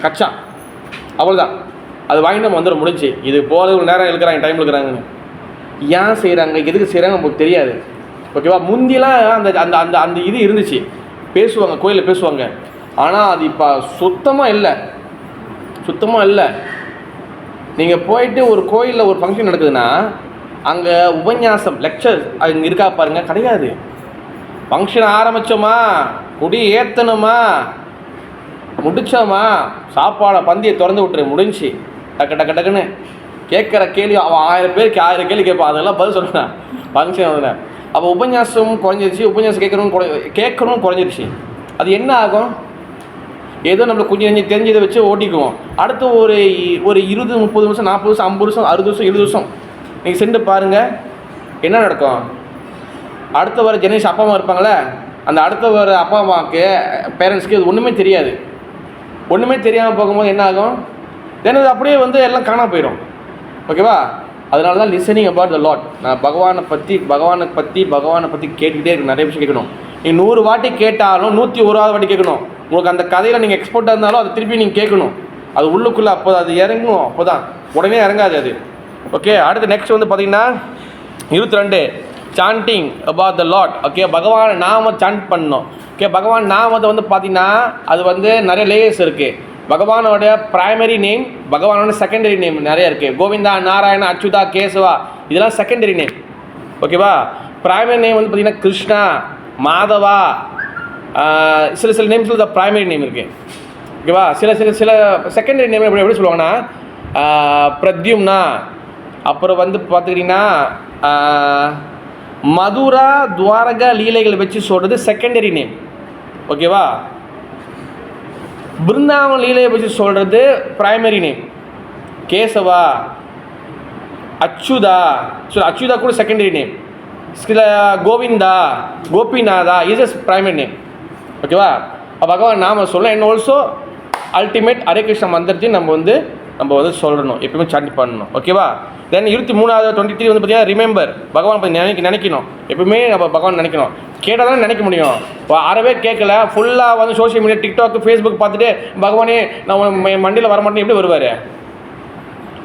கச்சா, அவ்வளோதான். அது வாங்கி நம்ம வந்துடும், முடிஞ்சு. இது போகிறது நேரம் இருக்கிறாங்க, டைம் இருக்கிறாங்கன்னு ஏன் செய்கிறாங்க, எதுக்கு செய்கிறாங்க நமக்கு தெரியாது. ஓகேவா? முந்திலாம் அந்த அந்த அந்த அந்த இது இருந்துச்சு, பேசுவாங்க, கோயிலில் பேசுவாங்க. ஆனால் அது இப்போ சுத்தமாக இல்லை. நீங்கள் போயிட்டு ஒரு கோயிலில் ஒரு ஃபங்க்ஷன் நடக்குதுன்னா அங்கே உபன்யாசம், லெக்சர் அங்கே இருக்கா பாருங்கள், கிடையாது. ஃபங்க்ஷன் ஆரம்பித்தோமா, குடி ஏற்றணுமா, முடித்தோமா, சாப்பாடை பந்தியை திறந்து விட்டுரு, முடிஞ்சு. டக்குன்னு கேட்குற கேள்வி அவன் 1000 பேருக்கு 1000 கேள்வி கேட்பான், அதெல்லாம் பதில் சொல்லுவேன் ஃபங்க்ஷன் அதில். அப்போ உபன்யாசம் குறைஞ்சிருச்சு, உபன்யாசம் கேட்கணும் குறைஞ்சிருச்சு. அது என்ன ஆகும், ஏதோ நம்மளுக்கு கொஞ்சம் தெரிஞ்சதை வச்சு ஓட்டிக்குவோம். அடுத்து ஒரு 20, 30 நிமிஷம், 40 வருஷம், 50 வருஷம், 60 வருஷம், 70 வருஷம் நீங்கள் சென்று பாருங்கள் என்ன நடக்கும். அடுத்த வர ஜெனரேஷன் அப்பா அம்மா இருப்பாங்களே, அந்த அடுத்த வர அப்பா அம்மாவுக்கு, பேரண்ட்ஸ்க்கு இது ஒன்றுமே தெரியாது. ஒன்றுமே தெரியாமல் போகும்போது என்ன ஆகும், தென் அது அப்படியே வந்து எல்லாம் காணாமல் போயிடும். ஓகேவா? அதனால தான் லிசனிங் அபவுட் த லாட். நான் பகவானை பற்றி கேட்டுக்கிட்டே இருக்கு. நிறைய விஷயம் கேட்கணும். நீங்கள் 100 வாட்டி கேட்டாலும் 101வது வாட்டி கேட்கணும். உங்களுக்கு அந்த கதையில் நீங்கள் எக்ஸ்போர்ட்டாக இருந்தாலும் அதை திருப்பி நீங்கள் கேட்கணும். அது உள்ளுக்குள்ளே அப்போ அது இறங்கணும். அப்போ தான், உடனே இறங்காது அது. ஓகே, அடுத்து நெக்ஸ்ட் வந்து பார்த்திங்கன்னா 22 sanding about the lot. Okay, பகவான் நாம சாண்ட் பண்ணணும். ஓகே, பகவான் நாமத்தை வந்து பார்த்திங்கன்னா அது வந்து நிறைய லேயர்ஸ் இருக்குது. பகவானோட பிரைமரி நேம், பகவானோட செகண்டரி நேம் நிறைய இருக்குது. கோவிந்தா, நாராயணா, அச்சுதா, கேசவா, இதெல்லாம் செகண்டரி நேம். ஓகேவா? பிரைமரி நேம் வந்து பார்த்திங்கன்னா கிருஷ்ணா, மாதவா, சில நேம்ஸில் தான் பிரைமரி நேம் இருக்குது. ஓகேவா? சில செகண்டரி நேம் எப்படி சொல்லுவாங்கன்னா பிரத்யும்னா, அப்புறம் வந்து பார்த்துக்கிட்டிங்கன்னா மதுரா, துவாரகா லீலைகள் வச்சு சொல்கிறது செகண்டரி நேம். ஓகேவா? பிருந்தாவன் லீலையை வச்சு சொல்கிறது பிரைமரி நேம். கேசவா, அச்சுதா, அச்சுதா கூட செகண்டரி நேம். சில Govinda, Gopinatha, is as primary name. ஓகேவா? பகவான் நாம சொல்ல என்ன ஆல்சோ அல்டிமேட் ஹரே கிருஷ்ண மந்திரத்தையும் நம்ம வந்து சொல்லணும், எப்பவுமே சாண்ட் பண்ணணும். ஓகேவா? தென் 23வது 23 வந்து பார்த்தீங்கன்னா ரிமெம்பர், பகவான் பற்றி நினைக்கணும். எப்பவுமே நம்ம பகவான் நினைக்கணும். கேட்டால் தானே நினைக்க முடியும். அறவே கேட்கல, ஃபுல்லாக வந்து சோஷியல் மீடியா, டிக்டாக், ஃபேஸ்புக் பார்த்துட்டு பகவானே நம்ம மண்டியில் வரமாட்டேன்னு எப்படி வருவார்?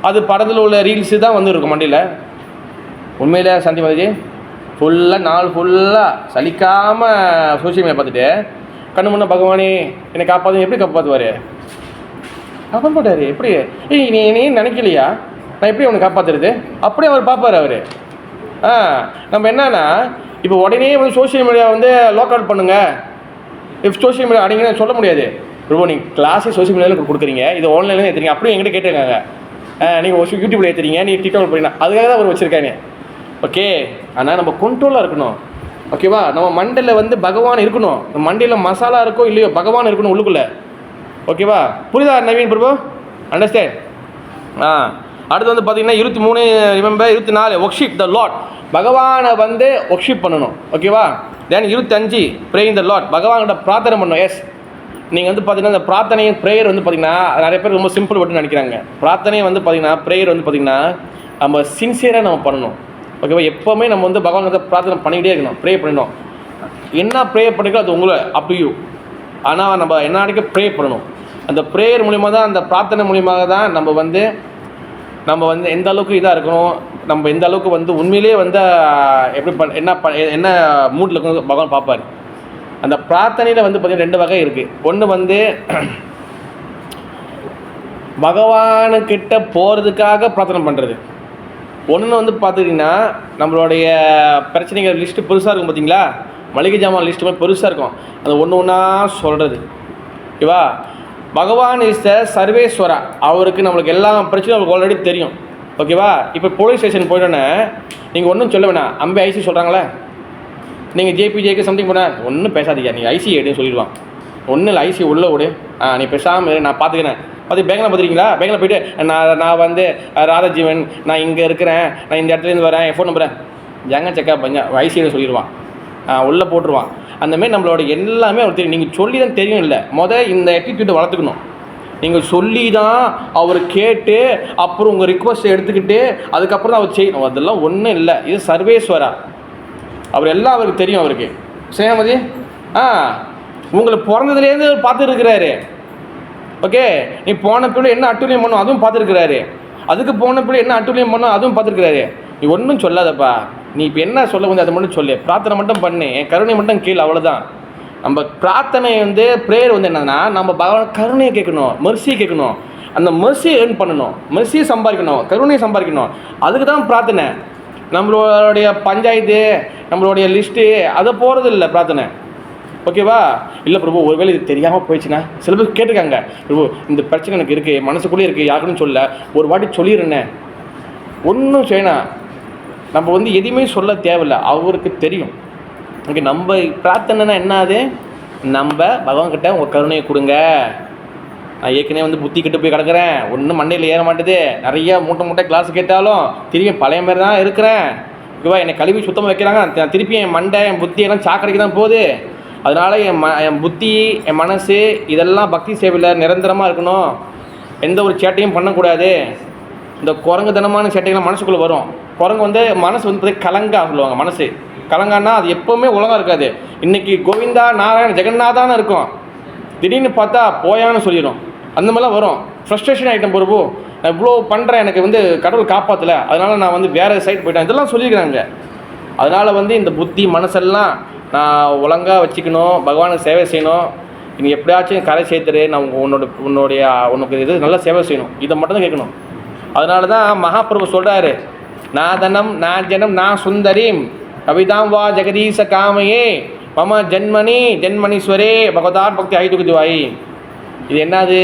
அது படத்தில் உள்ள ரீல்ஸு தான் வந்து இருக்கும் மண்டியில். உண்மையில் சாந்தி மதிஜி ஃபுல்லாக நாள் ஃபுல்லாக சலிக்காமல் சோஷியல் மீடியா பார்த்துட்டு கண்ணு முன்னே பகவானே என்னை காப்பாற்று, எப்படி காப்பாற்றுவார்? காப்பாற்ற மாட்டார். எப்படி நீ நினைக்கலையா, நான் எப்படி அவனை காப்பாற்றுறது? அப்படியே அவர் பார்ப்பார் அவர். நம்ம என்னன்னா இப்போ உடனே வந்து சோஷியல் மீடியா வந்து லாக் அவுட் பண்ணுங்கள், இப்போ சோஷியல் மீடியா அடிங்கன்னு சொல்ல முடியாது. ரொம்ப நீங்கள் கிளாஸே சோஷியல் மீடியாவில் கொடுக்குறீங்க, இது ஆன்லைனில் ஏற்றுறீங்க, அப்படியே என்கிட்ட கேட்டிருக்காங்க. நீங்கள் யூடியூப்பில் ஏற்றுறீங்க, நீங்கள் டிக்டாக் போறீங்க, அதுக்காக தான் அவர் வச்சுருக்காங்க. ஓகே, ஆனால் நம்ம கண்ட்ரோலாக இருக்கணும். ஓகேவா? நம்ம மண்டையில் வந்து பகவான் இருக்கணும். நம்ம மண்டையில் மசாலா இருக்கோ இல்லையோ பகவான் இருக்கணும் உள்ளுக்குள்ளே. ஓகேவா? புரியுதா நவீன் பிரபு? அண்டர்ஸ்டாண்ட்? அடுத்து வந்து பார்த்தீங்கன்னா 23 ரிமெம்பர். 24 ஒர்ஷிப் த லாட், பகவானை வந்து ஒர்ஷிப் பண்ணணும். ஓகேவா? தென் 25 ப்ரேயிங் த லாட், பகவான்கிட்ட பிரார்த்தனை பண்ணணும். எஸ், நீங்கள் வந்து பார்த்தீங்கன்னா இந்த பிரார்த்தனை ப்ரேயர் வந்து பார்த்தீங்கன்னா நிறைய பேர் ரொம்ப சிம்பிள் பட்டு நினைக்கிறாங்க. பிரார்த்தனை வந்து பார்த்தீங்கன்னா ப்ரேயர் வந்து பார்த்தீங்கன்னா நம்ம சின்சியராக நம்ம பண்ணணும். ஓகேவா? எப்போவுமே நம்ம வந்து பகவான்கிட்ட பிரார்த்தனை பண்ணிக்கிட்டே இருக்கணும், ப்ரே பண்ணணும். என்ன ப்ரே பண்ணிக்கோ அது உங்களை அப் டு யூ. ஆனால் நம்ம என்ன ப்ரே பண்ணணும். அந்த ப்ரேயர் மூலிமா தான், அந்த பிரார்த்தனை மூலியமாக தான் நம்ம வந்து நம்ம வந்து எந்த அளவுக்கு இதாக இருக்கணும், நம்ம எந்த அளவுக்கு வந்து உண்மையிலேயே வந்து எப்படி என்ன மூட்டில் இருக்கணும் பகவான் பார்ப்பார். அந்த பிரார்த்தனையில் வந்து பார்த்திங்கன்னா 2 வகை இருக்குது. ஒன்று வந்து பகவானுக்கிட்ட போகிறதுக்காக பிரார்த்தனை பண்ணுறது. ஒன்று வந்து பார்த்துக்கிட்டிங்கன்னா நம்மளுடைய பிரச்சனைகள் லிஸ்ட்டு பெருசாக இருக்கும் பார்த்தீங்களா, மளிகை ஜாமான் லிஸ்ட்டு மாதிரி பெருசாக இருக்கும். அது ஒன்று ஒன்றா சொல்கிறது. ஓகேவா? பகவான் இஸ் த சர்வேஸ்வரா. அவருக்கு நம்மளுக்கு எல்லா பிரச்சனையும் அவருக்கு ஆல்ரெடி தெரியும். ஓகேவா? இப்போ போலீஸ் ஸ்டேஷன் போயிட்டோன்னே நீங்கள் ஒன்றும் சொல்ல வேணாம். அம்பே ஐசி சொல்கிறாங்களே, நீங்கள் ஜேபிஜேக்கு சம்திங் பண்ண ஒன்றும் பேசாதீங்க, நீங்கள் ஐசி எடுன்னு சொல்லிடுவான். ஒன்றும் இல்லை, ஐசி உள்ளே விடு, நீ பேசாமல் நான் பார்த்துக்கிறேன். பார்த்து பேங்கில் பார்த்துருக்கீங்களா? பேங்கில் போய்ட்டு நான் வந்து ராதாஜீவன், நான் இங்கே இருக்கிறேன், நான் இந்த இடத்துலேருந்து வரேன், என் ஃபோன் நம்பரை எங்கே செக்அப் பண்ண ஐசின்னு சொல்லிடுவான், உள்ளே போட்டுருவான். அந்தமாரி நம்மளோட எல்லாமே அவர் தெரியும். நீங்கள் சொல்லி தான் தெரியும் இல்லை, இந்த ஆட்டிடியூட்டை வளர்த்துக்கணும். நீங்கள் சொல்லி தான் அவர் கேட்டு அப்புறம் உங்கள் ரிக்வஸ்ட்டை எடுத்துக்கிட்டு அதுக்கப்புறம் தான் அவர் செய்யணும். அதெல்லாம் ஒன்றும் இல்லை. இது சர்வேஸ்வரா. அவர் எல்லாம் அவருக்கு தெரியும். அவருக்கு சேமதி உங்களை பிறந்ததுலேருந்து பார்த்துருக்கிறாரு. ஓகே, நீ போன பிள்ளை என்ன அட்டூழியம் பண்ணும் அதுவும் பார்த்துருக்கிறாரு. அதுக்கு போன பிள்ளை என்ன அட்டூழியம் பண்ணும் அதுவும் பார்த்துருக்கிறாரு. நீ ஒன்றும் சொல்லாதப்பா, நீ இப்போ என்ன சொல்ல வந்து அதை மட்டும் சொல்லு, பிரார்த்தனை மட்டும் பண்ணு, என் கருணை மட்டும் கீழே, அவ்வளோதான். நம்ம பிரார்த்தனை வந்து ப்ரேயர் வந்து என்னன்னா, நம்ம பகவான் கருணையை கேட்கணும், மெர்சியை கேட்கணும், அந்த மெர்சியை ஏர்ன் பண்ணணும், மெர்சியை சம்பாதிக்கணும், கருணையை சம்பாதிக்கணும். அதுக்கு தான் பிரார்த்தனை. நம்மளுடைய பஞ்சாயத்து, நம்மளுடைய லிஸ்ட்டு அதை போகிறது இல்லை பிரார்த்தனை. ஓகேவா? இல்லை பிரபு, ஒருவேளை இது தெரியாமல் போயிடுச்சுன்னா, சில பேர் கேட்டிருக்காங்க, பிரபு இந்த பிரச்சனை எனக்கு இருக்குது, மனசுக்குள்ளேயே இருக்குது, யாருக்குன்னு சொல்ல, ஒரு வாட்டி சொல்லிடுறேன்னே. ஒன்றும் செய்யணும், நம்ம வந்து எதுவுமே சொல்ல தேவையில்லை, அவருக்கு தெரியும். ஓகே, நம்ம பிரார்த்தனைனா என்னது, நம்ம பகவான்கிட்ட உங்கள் கருணையை கொடுங்க, நான் ஏற்கனவே வந்து புத்தி கிட்ட போய் கிடக்கிறேன், ஒன்றும் மண்டையில் ஏற மாட்டேது, நிறைய மூட்டை கிளாஸ் கேட்டாலும் திரும்பி பழைய மாதிரி தான் இருக்கிறேன். ஓகேவா? என்னை கழுவி சுத்தமாக வைக்கிறாங்க, திருப்பி என் மண்டை என் புத்தி எல்லாம் சாக்கடைக்கு தான் போகுது. அதனால் என் புத்தி என் மனசு இதெல்லாம் பக்தி சேவையில் நிரந்தரமாக இருக்கணும், எந்த ஒரு சேட்டையும் பண்ணக்கூடாது. இந்த குரங்குத்தனமான சேட்டைகள்லாம் மனசுக்குள்ளே வரும். குரங்கு வந்து மனசு வந்து கலங்கா சொல்லுவாங்க. மனசு கலங்கானா அது எப்போவுமே ஒழுங்காக இருக்காது. இன்றைக்கி கோவிந்தா நாராயண ஜெகநாதான்னு இருக்கும், திடீர்னு பார்த்தா போயான்னு சொல்லிடும். அந்த மாதிரிலாம் வரும். ஃப்ரஸ்ட்ரேஷன் ஆகிட்டேன் பிரபு, நான் இவ்வளோ பண்ணுறேன், எனக்கு வந்து கடவுள் காப்பாற்றலை, அதனால் நான் வந்து வேறு சைடு போயிட்டேன், இதெல்லாம் சொல்லியிருக்கிறாங்க. அதனால் வந்து இந்த புத்தி மனசெல்லாம் நான் ஒழுங்காக வச்சுக்கணும், பகவானுக்கு சேவை செய்யணும். நீ எப்படியாச்சும் கரை சேர்த்துரு, நான் உனக்கு இது நல்லா சேவை செய்யணும், இதை மட்டும் தான் கேட்கணும். அதனால தான் மகாபிரபு சொல்கிறாரு, நான் தனம் நான் ஜனம் நான் சுந்தரீம் கவிதாம் வா ஜெகதீச காமையே மம ஜென்மனீஸ்வரே பகவதார் பக்தி ஐதுகுதுவாயி. இது என்னது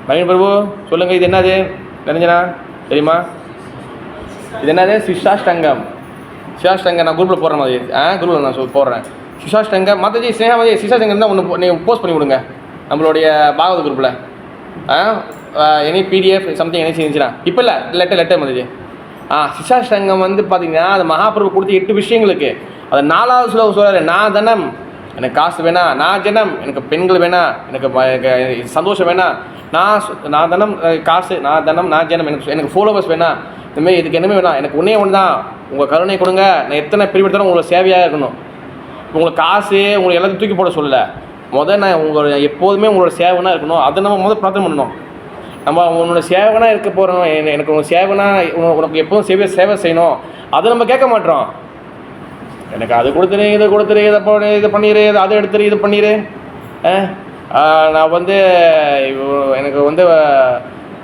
நவீன் பிரபு சொல்லுங்கள், இது என்னது? தெரிஞ்சனா தெரியுமா? இது என்னது? சிஷாஷ்டங்கம். சிஷாஷ்டங்கம் நான் குரூப்பில் போடுற மாதிரி, குரூப்பில் நான் போடுறேன். சிஷாஷ்டங்கம் மாதாஜி ஸ்னேகாமதி சிஷாஷ்டங்கம் தான் ஒன்று நீங்கள் போஸ்ட் பண்ணி விடுங்க நம்மளுடைய பாகவத குரூப்பில். எனி பிடிஎஃப் சம்திங் என்ன செஞ்சுன்னா இப்போ இல்லை லெட்டர் மாதாஜி. சிஷாஷ்டங்கம் வந்து பார்த்தீங்கன்னா அது மகாபிரபு கொடுத்த 8 விஷயங்களுக்கு. அது 4வது ஸ்லோகம் சொல்கிறாரு, நான் தனம் எனக்கு காசு வேணாம், நான் ஜனம் எனக்கு பெண்கள் வேணாம், எனக்கு சந்தோஷம் வேணாம், நான் தனம் காசு, நான் தனம் நான் ஜனம் எனக்கு ஃபாலோவர்ஸ் வேணாம், இந்தமாரி இதுக்கு என்னமே வேணாம், எனக்கு ஒன்று தான் உங்கள் கருணை கொடுங்க, நான் எத்தனை பிரிவெடுத்தாலும் உங்களை சேவையாக இருக்கணும். உங்களுக்கு காசு உங்களுக்கு எல்லாத்தையும் தூக்கி போட சொல்லலை, நான் உங்களோட எப்போதுமே உங்களோட சேவனாக இருக்கணும். அதை நம்ம பிரார்த்தனை பண்ணணும். நம்ம உன்னோட சேவனாக இருக்க போகிறோம், எனக்கு உங்கள் சேவனாக உனக்கு எப்போதும் சேவை செய்யணும், அதை நம்ம கேட்க மாட்டோம். எனக்கு அது கொடுத்துரு, இதை கொடுத்துரு, இதை பண்ணிடு, அதை எடுத்துரு, இது பண்ணிடு. நான் வந்து எனக்கு வந்து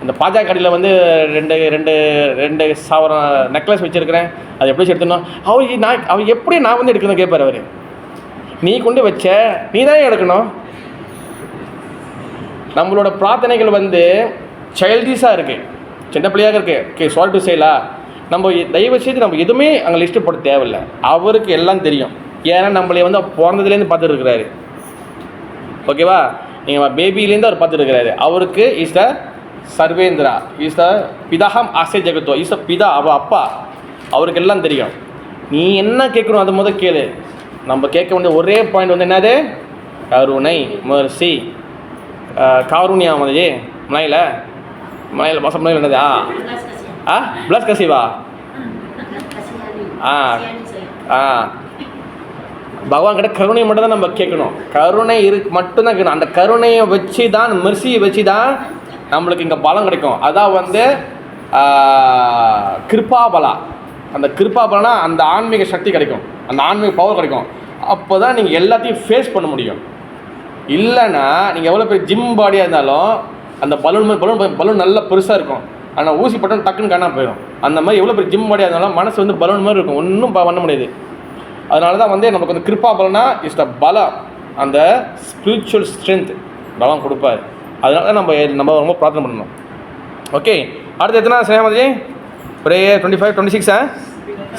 இந்த பாஜக கடையில் வந்து ரெண்டு சாவரம் நெக்லஸ் வச்சுருக்கிறேன், அது எப்படி எடுத்துடணும், அவர் எப்படி நான் வந்து எடுக்கணும் கேட்பார் அவர். நீ கொண்டு வச்ச நீ தான் எடுக்கணும். நம்மளோட பிரார்த்தனைகள் வந்து சைல்டிஷாக இருக்குது, சின்ன பிள்ளையாக இருக்குது. சாரி டு சேலா, நம்ம தயவு செய்து நம்ம எதுவுமே அங்கே லிஸ்ட்டு போட தேவையில்லை, அவருக்கு எல்லாம் தெரியும். ஏன்னா நம்மளை வந்து பிறந்ததுலேருந்து பார்த்துட்டு இருக்கிறாரு. ஓகேவா? நீங்கள் பேபிலேருந்து அவர் பார்த்துட்டு இருக்கிறாரு. அவருக்கு is the Sarvendra, is the பிதாஹம் ஆசை ஜெகத்தோ, இஸ் த பிதா, அப்பா, அவருக்கு எல்லாம் தெரியும். நீ என்ன கேட்கணும் அதை முதல் கேளு. நம்ம கேட்க வேண்டிய ஒரே பாயிண்ட் வந்து என்னது? கருணை, மர்சி, காருண்யா மாதிரி மலையில் பாசம் மலையில் என்னது? பிளஸ் கசிவா. பகவான் கிட்ட கருணை மட்டும் தான் நம்ம கேட்கணும். கருணை மட்டும்தான் கேட்கணும். அந்த கருணையை வச்சு தான், மெர்சியை வச்சு தான் நம்மளுக்கு இங்கே பலம் கிடைக்கும். அதான் வந்து கிருபாபலா. அந்த கிருபாபலனா அந்த ஆன்மீக சக்தி கிடைக்கும், அந்த ஆன்மீக பவர் கிடைக்கும். அப்போ தான் நீங்கள் எல்லாத்தையும் ஃபேஸ் பண்ண முடியும். இல்லைன்னா நீங்கள் எவ்வளோ பெரிய ஜிம் பாடியாக இருந்தாலும் அந்த பலூன் நல்லா பெருசாக இருக்கும், ஆனால் ஊசி பட்டம் டக்குன்னு காணாமல் போயிடும். அந்த மாதிரி எவ்வளோ பெரிய ஜிம் பாடியாக இருந்தாலும் மனசு வந்து பலூன் மாதிரி இருக்கும், ஒன்றும் பண்ண முடியாது. அதனால தான் வந்து நமக்கு வந்து கிருபா பலனா இஸ் த பலம், அந்த ஸ்பிரிச்சுவல் ஸ்ட்ரென்த் பலம் கொடுப்பார். அதனால தான் நம்ம ரொம்ப பிரார்த்தனை பண்ணணும். ஓகே, அடுத்து எத்தனை சேமாதிரி ப்ரேயர் 25, 26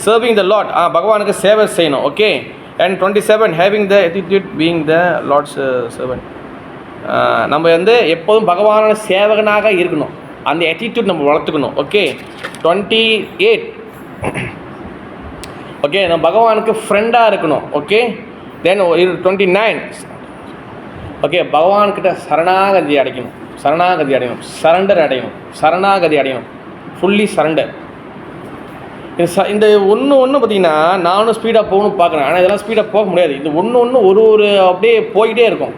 சர்விங் த லார்ட், பகவானுக்கு சேவை செய்யணும். Okay, and 27 having the attitude being the Lord's servant. நம்ம வந்து எப்போதும் பகவானோட சேவகனாக இருக்கணும், அந்த attitude நம்ம வளர்த்துக்கணும். ஓகே, 28 ஓகே, நம்ம பகவானுக்கு ஃப்ரெண்டாக இருக்கணும். ஓகே, தென் 29 ஓகே, பகவான்கிட்ட சரணாகதி அடையணும், சரண்டர் அடையணும், ஃபுல்லி சரண்டர். இந்த ஒன்று பார்த்திங்கன்னா நானும் ஸ்பீடாக போகணும்னு பார்க்குறேன், ஆனால் இதெல்லாம் ஸ்பீடாக போக முடியாது. இது ஒன்று ஒரு அப்படியே போய்கிட்டே இருக்கும்.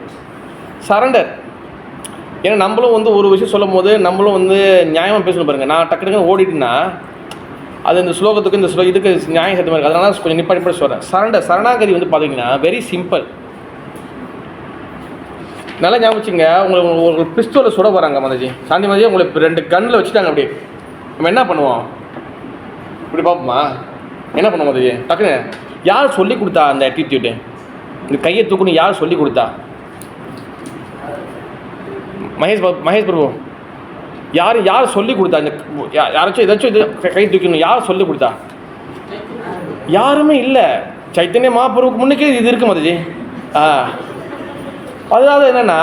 சரண்டர். ஏன்னா நம்மளும் வந்து ஒரு விஷயம் சொல்லும் போது நம்மளும் வந்து நியாயமாக பேசணும் பாருங்கள். நான் டக்குன்னு ஓடிட்டுன்னா அது இந்த ஸ்லோகத்துக்கு இதுக்கு நியாயம் சத்தமாக இருக்குது. அதனால கொஞ்சம் நிப்பாட்டி சொல்கிறேன். சரணாகதி வந்து பார்த்தீங்கன்னா வெரி சிம்பிள். நல்லா ஞாபகம் வச்சுங்க. உங்களுக்கு பிஸ்டோலை சுட போகிறாங்க மாதாஜி, சாந்தி மாதாஜி, உங்களுக்கு 2 கன்னில் வச்சுட்டாங்க. அப்படி நம்ம என்ன பண்ணுவோம்? இப்படி பார்ப்போமா? என்ன பண்ணுவோம் மாதாஜி? டக்குன்னு யார் சொல்லி கொடுத்தா அந்த ஆட்டிடியூடு? இந்த கையை தூக்கணும் யார் சொல்லி கொடுத்தா? மகேஷ் பிரபு, யார் சொல்லி கொடுத்தா? இந்த யாராச்சும் ஏதாச்சும் இது கை தூக்கணும் யார் சொல்லி கொடுத்தா? யாருமே இல்லை. சைத்தன்ய மகாபிரபுக்கு முன்னுக்கே இது இருக்கு மாதாஜி. அதாவது என்னென்னா,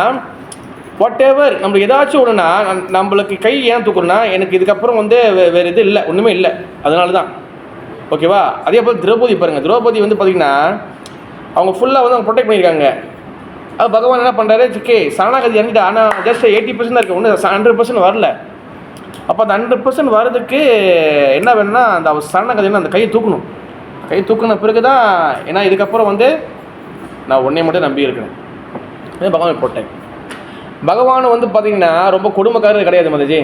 வாட் எவர் நம்மளுக்கு ஏதாச்சும் ஒன்றுனா நம்மளுக்கு கை ஏன் தூக்கணும்னா எனக்கு இதுக்கப்புறம் வந்து வேறு இது இல்லை, ஒன்றுமே இல்லை, அதனால தான். ஓகேவா? அதே போல் திரௌபதி பாருங்கள். திரௌபதி வந்து பார்த்திங்கன்னா அவங்க ஃபுல்லாக வந்து அவங்க ப்ரொடெக்ட் பண்ணியிருக்காங்க. அது பகவான் என்ன பண்ணுறாரு, ஓகே சரணாகதி இறங்கிட்டா, ஆனால் ஜஸ்ட் 80% தான் இருக்குது, ஒன்று 100% வரல. அப்போ அந்த 100% வர்றதுக்கு என்ன வேணும்னா அந்த சரணாகதினா அந்த கையை தூக்கணும். கை தூக்கின பிறகு தான், ஏன்னா இதுக்கப்புறம் வந்து நான் உன்னை மட்டும் நம்பி இருக்கிறேன், பகவான் போட்டேன். பகவான் வந்து பார்த்திங்கன்னா ரொம்ப கொடுமைக்காரர் கிடையாது மாதாஜி.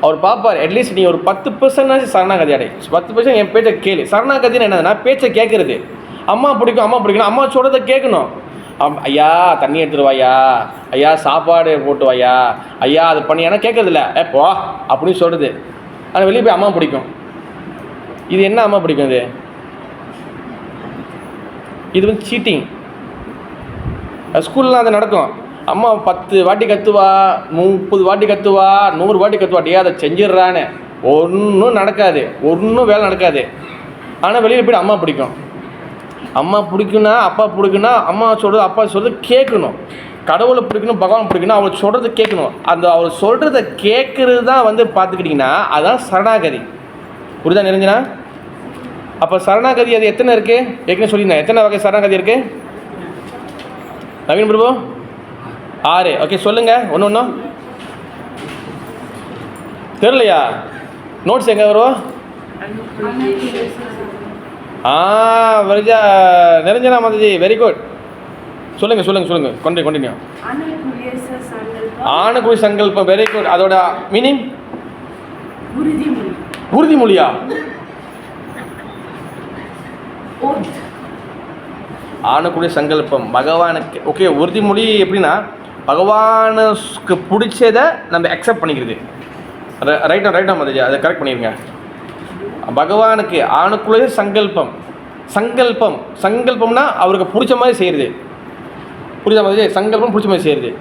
அவர் பார்ப்பார், அட்லீஸ்ட் நீ ஒரு 10% சரணாகதி அடை, 10% என் பேச்சை கேளு. சரணாகதின்னு என்னதுன்னா பேச்சை கேட்குறது. அம்மா பிடிக்கணும், அம்மா சொல்கிறத கேட்கணும். ஐயா தண்ணி எடுத்துருவாயா, ஐயா சாப்பாடு போட்டு வாயா, ஐயா அது பண்ணி, ஏன்னா கேட்கறதில்ல, போ அப்படின்னு சொல்கிறது. ஆனால் வெளியே போய் அம்மா பிடிக்கும். இது என்ன அம்மா பிடிக்கும்? இது வந்து சீட்டிங். ஸ்கூல்லாம் அது நடக்கும். அம்மா 10 வாட்டி கத்துவா, 30 வாட்டி கத்துவா, 100 வாட்டி கத்துவாட்டியே அதை செஞ்சிடுறான்னு ஒன்றும் நடக்காது, ஒன்றும் வேலை நடக்காது. ஆனால் வெளியில் போய்ட்டு அம்மா பிடிக்கும். அம்மா பிடிக்குன்னா அப்பா பிடிக்குன்னா அம்மா சொல்கிறது அப்பா சொல்கிறது கேட்கணும். கடவுளை பிடிக்கணும், பகவான் பிடிக்கணும், அவளுக்கு சொல்கிறத கேட்கணும். அந்த அவள் சொல்கிறத கேட்குறது தான் வந்து பார்த்துக்கிட்டிங்கன்னா அதான் சரணாகதி. புரிதா நிரஞ்சனா? அப்போ சரணாகதி அது எத்தனை இருக்குது? ஏற்கனவே சொல்லியிருந்தேன் எத்தனை வகை சரணாகதி இருக்குது. நவீன் பிரபு 6. ஓகே சொல்லுங்கள், ஒன்று தெரியலையா? நோட்ஸ் எங்கே வரும்? Niranjana Mataji, very good. சொல்லுங்கள் கண்டினியூ. ஆணுக்குரிய சங்கல்பம், வெரி குட். அதோட மீனிங் உறுதிமொழியா? ஆணுக்குரிய சங்கல்பம் பகவானுக்கு. ஓகே, உறுதிமொழி எப்படின்னா பகவானுக்கு பிடிச்சதை நம்ம அக்செப்ட் பண்ணிக்கிறது. ரைட்டா மாதாஜி, அதை கரெக்ட் பண்ணிடுங்க. பகவானுக்கு ஆணுக்குள்ளே சங்கல்பம்னா அவருக்கு பிடிச்ச மாதிரி செய்கிறது. புரியுதா மாதாஜி? சங்கல்பம் பிடிச்ச மாதிரி செய்கிறது.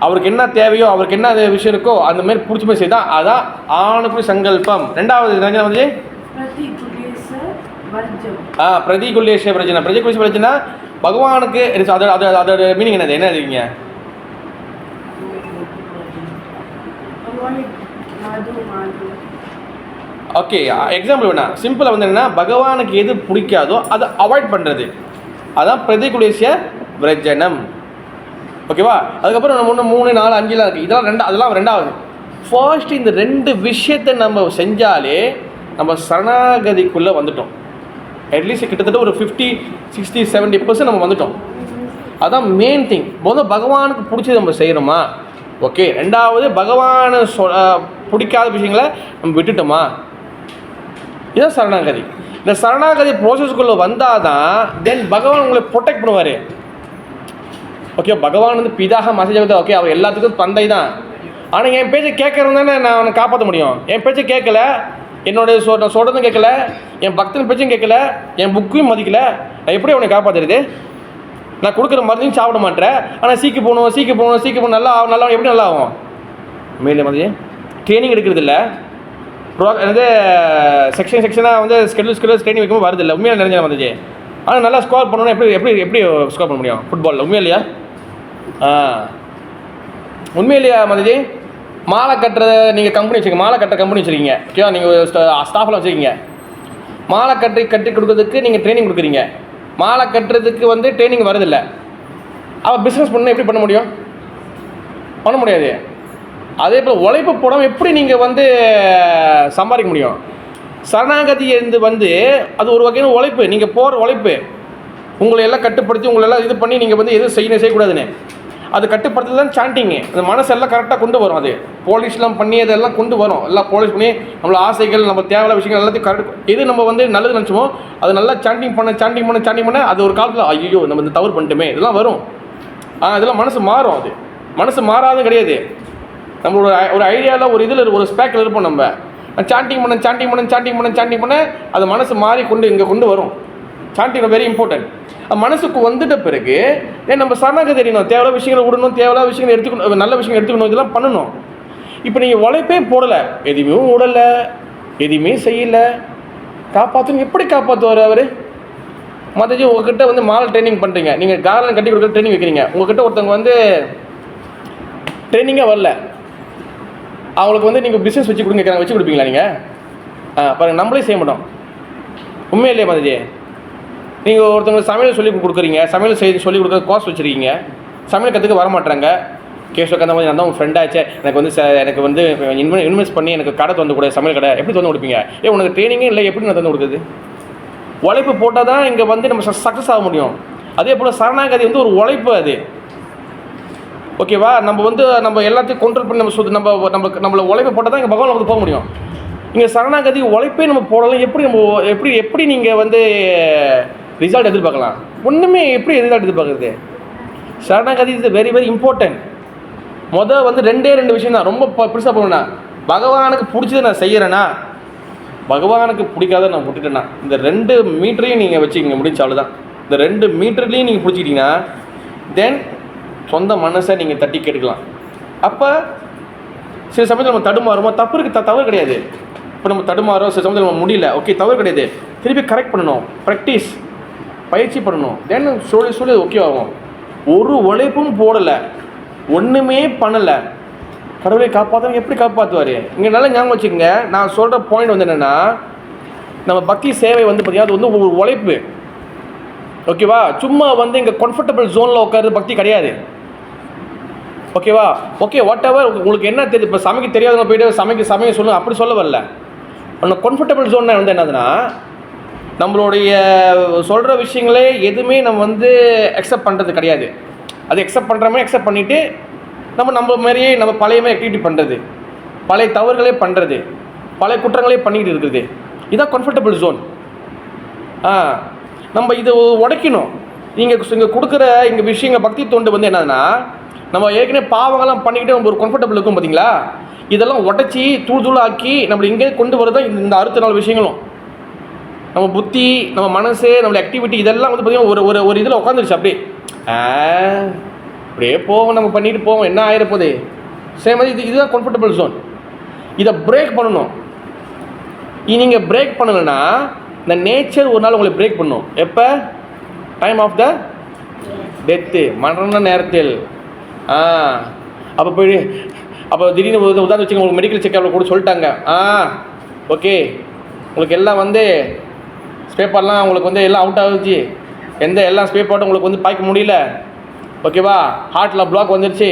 அவருக்கு என்ன தேவையோ, அவருக்கு என்ன விஷயம் இருக்கோ அந்த மாதிரி பிடிச்ச மாதிரி செய்யுதான், அதான் ஆணுக்குள்ளே சங்கல்பம். 2வது ரஞ்சனா மாதாஜி, பிரதிகுல்லேஷ பிரஜனா பகவானுக்கு அதோட மீனிங் என்னது? என்ன இருக்கீங்க? ஓகே, எக்ஸாம்பிள் வேணா சிம்பிளாக வந்து என்னென்னா பகவானுக்கு எது பிடிக்காதோ அதை அவாய்ட் பண்ணுறது, அதான் பிரதிகுலேஷ விரஜனம். ஓகேவா? அதுக்கப்புறம் நம்ம 3, 4, 5 இருக்குது. அதெல்லாம் 2வது. ஃபர்ஸ்ட் இந்த 2 விஷயத்தை நம்ம செஞ்சாலே நம்ம சரணாகதிக்குள்ளே வந்துட்டோம். அட்லீஸ்ட் கிட்டத்தட்ட ஒரு 50, 60, 70% நம்ம வந்துட்டோம். அதான் மெயின் திங். முதல்ல பகவானுக்கு பிடிச்சது நம்ம செய்கிறோமா? ஓகே. 2வது பகவானை பிடிக்காத விஷயங்களை நம்ம விட்டுட்டோமா, இதுதான் சரணாகதி. இந்த சரணாகதி ப்ரோசஸ்க்குள்ளே வந்தால் தான் தென் பகவான் உங்களை ப்ரொடெக்ட் பண்ணுவார். ஓகே, பகவான் வந்து பிதாக மசேஜ் ஓகே, அவர் எல்லாத்துக்கும் தந்தை தான். ஆனால் என் பேச்சை கேட்கறது தானே நான் அவனை காப்பாற்ற முடியும். என் பேச்சை கேட்கல, என்னோடய நான் சொல்கிறதும் கேட்கல, என் பக்தன் பேச்சும் கேட்கல, என் புக்கையும் மதிக்கல, நான் எப்படி அவனை காப்பாற்றுறது? நான் கொடுக்குற மருந்தையும் சாப்பிட மாட்டேன். ஆனால் சீக்கு போகணும் நல்லா எப்படி நல்லா ஆகும்? மேலே மாதிரி ட்ரைனிங் எடுக்கிறது இல்லை, வந்து செக்ஷனாக வந்து ஸ்கெடியூல் ட்ரைனிங் வைக்கும்போது வருது இல்லை. உண்மையாக நிறைஞ்ச வந்துச்சு. ஆனால் நல்லா ஸ்கோர் பண்ணணும். எப்படி ஸ்கோர் பண்ண முடியும் ஃபுட்பாலில்? உண்மையா இல்லையா? உண்மையா இல்லையா மதிஜி? மாலை கட்டுறத நீங்கள் கம்பெனி வச்சுருக்கீங்க, மாலை கட்டுற கம்பெனி வச்சுருக்கீங்க, ஓகேவா? நீங்கள் ஸ்டாஃப்லாம் வச்சுருக்கீங்க. மாலை கட்டி கொடுக்கறதுக்கு நீங்கள் ட்ரைனிங் கொடுக்குறீங்க. மாலை கட்டுறதுக்கு வந்து ட்ரைனிங் வரதில்லை. அவள் பிஸ்னஸ் பண்ண எப்படி பண்ண முடியும்? பண்ண முடியாது. அதே போல் உழைப்பு போடாமல் எப்படி நீங்கள் வந்து சம்பாதிக்க முடியும்? சரணாகதி வந்து அது ஒரு வகையான உழைப்பு. நீங்கள் போகிற உழைப்பு உங்களை எல்லாம் கட்டுப்படுத்தி உங்களெல்லாம் இது பண்ணி நீங்கள் வந்து எதுவும் செய்யக்கூடாதுன்னு அது கட்டுப்படுத்துறது தான் சாண்டிங்கு. அந்த மனசெல்லாம் கரெக்டாக கொண்டு வரும். அது போலீஸ்லாம் பண்ணி அதெல்லாம் கொண்டு வரும். எல்லாம் போலீஸ் பண்ணி நம்மள ஆசைகள், நம்ம தேவையான விஷயங்கள் எல்லாத்தையும் கரெக்ட் எது நம்ம வந்து நல்லது நினச்சோமோ அது நல்லா சாண்டிங் பண்ண அது ஒரு காலத்தில் ஐயோ நம்ம இந்த தவறு பண்ணிட்டோமே இதெல்லாம் வரும். இதெல்லாம் மனசு மாறும். அது மனசு மாறாத கிடையாது. நம்மளோட ஒரு ஐடியாவில் ஒரு இதில் ஒரு ஸ்பேக்கில் இருப்போம். நம்ம சாண்டிங் பண்ண அது மனசு மாறி இங்கே கொண்டு வரும். Sanding very important. மனசுக்கு வந்துட்ட பிறகு நம்ம சரணாகதி தெரியணும். தேவையான விஷயங்களை விடணும், தேவையான விஷயங்களை எடுத்துக்கணும், நல்ல விஷயங்கள் எடுத்துக்கணும், இதெல்லாம் பண்ணணும். இப்போ நீங்கள் உழைப்பே போடலை, எதுவுமே விடலை, எதுவுமே செய்யலை, காப்பாற்றணும். எப்படி காப்பாற்றுவார் அவர்? மற்றஜி உங்ககிட்ட வந்து மால் ட்ரைனிங் பண்ணுறீங்க, நீங்கள் கார்டன் கட்டி கொடுக்குற ட்ரைனிங் வைக்கிறீங்க. உங்ககிட்ட ஒருத்தவங்க வந்து ட்ரைனிங்கே வரல, அவங்களுக்கு வந்து நீங்கள் பிஸ்னஸ் வச்சு கொடுப்பீங்களா நீங்கள்? பாருங்கள், நம்மளே செய்ய மாட்டோம். உண்மையிலேயே மதஜி, நீங்கள் ஒருத்தவங்க சமையல் சொல்லி கொடுக்குறீங்க, சமையல் செய்து சொல்லிக் கொடுக்குற கோர்ஸ் வச்சுருக்கீங்க, சமையல் கற்றுக்க வர மாட்டாங்க. கேஷோக்கு அந்த மாதிரி நான் தான் உங்கள் ஃப்ரெண்டாச்சே, எனக்கு வந்து இன்வெஸ்ட் பண்ணி எனக்கு கடை தந்து கூட, சமையல் கடை எப்படி தந்து கொடுப்பீங்க? உனக்கு ட்ரைனிங்கே இல்லை, எப்படி நான் தந்து கொடுக்குறது? உழைப்பு போட்டால் தான் இங்கே வந்து நம்ம சக்ஸஸ் ஆக முடியும். அதே போல் சரணாகதி வந்து ஒரு உழைப்பு. அது ஓகேவா? நம்ம எல்லாத்தையும் கண்ட்ரோல் பண்ணி நம்மளை உழைப்பு போட்டால் தான் இங்கே பகவான் வந்து போக முடியும். இங்கே சரணாகதி உழைப்பே நம்ம போடலாம். எப்படி நீங்கள் வந்து ரிசல்ட் எதிர்பார்க்கலாம்? ஒன்றுமே எப்படி ரிசல்ட் எதிர்பார்க்குறது? சரணாகதி இஸ் வெரி வெரி இம்பார்ட்டன்ட். வந்து ரெண்டு விஷயம் தான் ரொம்ப பெருசாக போகணும்னா, பகவானுக்கு பிடிச்சதை நான் செய்கிறேன்னா, பகவானுக்கு பிடிக்காத நான் விட்டுட்டேன்னா, இந்த 2 மீட்டரையும் நீங்கள் வச்சுக்கிங்க, முடிஞ்ச அவ்வளோதான். இந்த 2 மீட்டர்லேயும் நீங்கள் பிடிச்சிக்கிட்டீங்கன்னா தென் சொந்த மனசை நீங்கள் தட்டி கேட்டுக்கலாம். அப்போ சில சமயத்தில் நம்ம தடுமாறுமோ, தவறு கிடையாது. இப்போ நம்ம தடுமாறோம், சில சமயத்தில் நம்ம முடியல, ஓகே, தவறு கிடையாது. திருப்பி கரெக்ட் பண்ணணும், ப்ராக்டிஸ், பயிற்சி பண்ணணும். தென் சொல்லி ஓகே ஆகும். ஒரு உழைப்பும் போடலை, ஒன்றுமே பண்ணலை, கடவுளை காப்பாற்றணும். எப்படி காப்பாற்றுவார்? இங்கே நல்லா ஞாபகம் வச்சுக்கோங்க. நான் சொல்கிற பாயிண்ட் வந்து என்னென்னா, நம்ம பக்தி சேவை வந்து பார்த்திங்கன்னா அது வந்து ஒரு உழைப்பு. ஓகேவா? சும்மா வந்து இங்கே கம்ஃபர்டபுள் ஜோனில் உட்காந்து பக்தி கிடையாது. ஓகேவா? ஓகே, வாட் எவர் உங்களுக்கு என்ன தெரியுது. இப்போ சமைக்க தெரியாதவங்க போய்ட்டு சமைக்க சொல்லுங்கள், அப்படி சொல்ல வரல. அந்த கம்ஃபர்டபுள் ஜோன் வந்து என்னதுன்னா, நம்மளுடைய சொல்கிற விஷயங்களே எதுவுமே நம்ம வந்து அக்செப்ட் பண்ணுறது கிடையாது. அது அக்செப்ட் பண்ணுற மாதிரி அக்செப்ட் பண்ணிவிட்டு நம்ம மாதிரியே நம்ம பழைய மாதிரி ஆக்டிவிட்டி பண்ணுறது, பழைய தவறுகளே பண்ணுறது, பழைய குற்றங்களே பண்ணிக்கிட்டு இருக்கிறது, இதுதான் கம்ஃபர்டபுள் ஜோன். நம்ம இதை உடைக்கணும். இங்கே கொடுக்குற இங்கே விஷயங்கள் பக்தி தொண்டு வந்து என்னதுன்னா, நம்ம ஏற்கனவே பாவங்கள்லாம் பண்ணிக்கிட்டு நம்ம ஒரு கம்ஃபர்டபுள் இருக்கும் பார்த்தீங்களா, இதெல்லாம் உடச்சி தூளாக்கி நம்மளை இங்கே கொண்டு வரது தான் இந்த 64 விஷயங்களும். நம்ம புத்தி, நம்ம மனசு, நம்மளோட ஆக்டிவிட்டி இதெல்லாம் வந்து பார்த்திங்கன்னா ஒரு இதில் உட்காந்துருச்சு. அப்படியே போவோம், நம்ம பண்ணிட்டு போவோம், என்ன ஆகிடப்போதே சேம் மாதிரி. இதுதான் கம்ஃபர்டபுள் ஜோன். இதை பிரேக் பண்ணணும். நீங்கள் பிரேக் பண்ணலைன்னா இந்த நேச்சர் ஒரு நாள் உங்களை பிரேக் பண்ணும். எப்போ? டைம் ஆஃப் த டெத்து, மரண நேரத்தில். அப்போ திடீர்னு உதாரணம் வச்சுங்க, உங்களுக்கு மெடிக்கல் செக்கப்பில் கூட சொல்லிட்டாங்க, ஓகே உங்களுக்கு எல்லாம் வந்து ஸ்பேப்பர்லாம் உங்களுக்கு வந்து எல்லாம் அவுட் ஆகுச்சு, எல்லாம் ஸ்பேப்பர்ட்டும் உங்களுக்கு வந்து பாய்க்க முடியல, ஓகேவா? ஹார்ட்டில் பிளாக் வந்துருச்சு,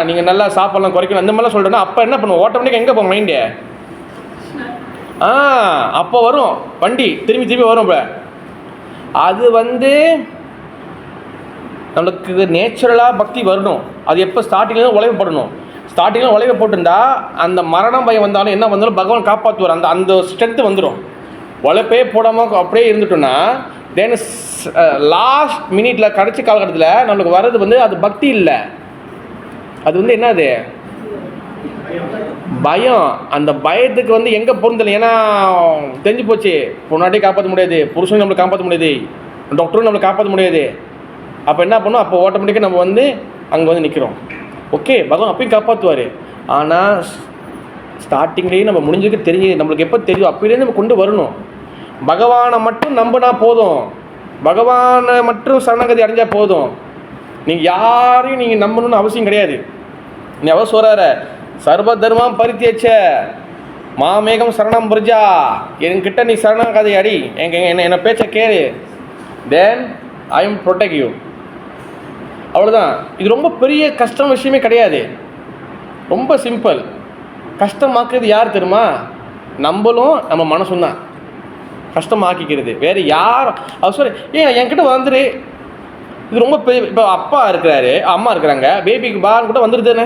நீங்கள் நல்லா சாப்பாடெல்லாம் குறைக்கணும், அந்த மாதிரிலாம் சொல்கிறேன்னா அப்போ என்ன பண்ணுவோம்? ஆட்டோமேட்டிக்காக எங்கே போகும் மைண்டு? அப்போ வரும் வண்டி, திரும்பி வரும். இப்போ அது வந்து நம்மளுக்கு நேச்சுரலாக பக்தி வரணும். அது எப்போ? ஸ்டார்டிங்லேருந்து உழைப்படணும். ஸ்டார்டிங்கில் உழைவை போட்டிருந்தா அந்த மரணம் பயம் வந்தாலும் என்ன வந்தாலும் பகவான் காப்பாற்றுவார். அந்த அந்த ஸ்ட்ரென்த்து வந்துடும். உழைப்பே போடாமல் அப்படியே இருந்துட்டோன்னா தென் லாஸ்ட் மினிட்டில் கடைசி காலகட்டத்தில் நம்மளுக்கு வர்றது வந்து அது பக்தி இல்லை, அது வந்து என்னது பயம். அந்த பயத்துக்கு வந்து எங்கே பொருந்தலை, ஏன்னா தெரிஞ்சு போச்சு பொண்ணாட்டியும் காப்பாற்ற முடியாது, புருஷனும் நம்மளை காப்பாற்ற முடியாது, டாக்டரும் நம்மளை காப்பாற்ற முடியாது. அப்போ என்ன பண்ணோம், அப்போ ஆட்டோமேட்டிக்காக நம்ம வந்து அங்கே வந்து நிற்கிறோம். ஓகே, பகவான் அப்பயும் காப்பாற்றுவார். ஆனால் ஸ்டார்டிங்லேயே நம்ம முடிஞ்சதுக்கு தெரிஞ்சு நம்மளுக்கு எப்போ தெரியும் அப்போலேருந்து நம்ம கொண்டு வரணும். பகவானை மட்டும் நம்பினா போதும், பகவானை மட்டும் சரணகதி அடைஞ்சால் போதும். நீங்கள் யாரையும் நீங்கள் நம்பணும்னு அவசியம் கிடையாது. நீ அவர் சொல்கிறார சர்வ தர்மம் பரித்தியச்ச மாமேகம் சரணம் புரிஜா, என்கிட்ட நீ சரணகதி அடி, என்ன பேச்சை கேளு, தென் ஐ எம் ப்ரொடெக்ட் யூ. அவ்வளோதான். இது ரொம்ப பெரிய கஷ்டம் விஷயமே கிடையாது, ரொம்ப சிம்பிள். கஷ்டமாக்குறது யார் தெரியுமா, நம்மளும் நம்ம மனசும் தான் கஷ்டமாக்கிக்கிறது, வேறு யார். அவர் சொல்ல என்கிட்ட வந்துரு, இது ரொம்ப பெரிய. இப்போ அப்பா இருக்கிறாரு, அம்மா இருக்கிறாங்க, பேபிக்கு பான்னு கூட வந்துடுது தானே,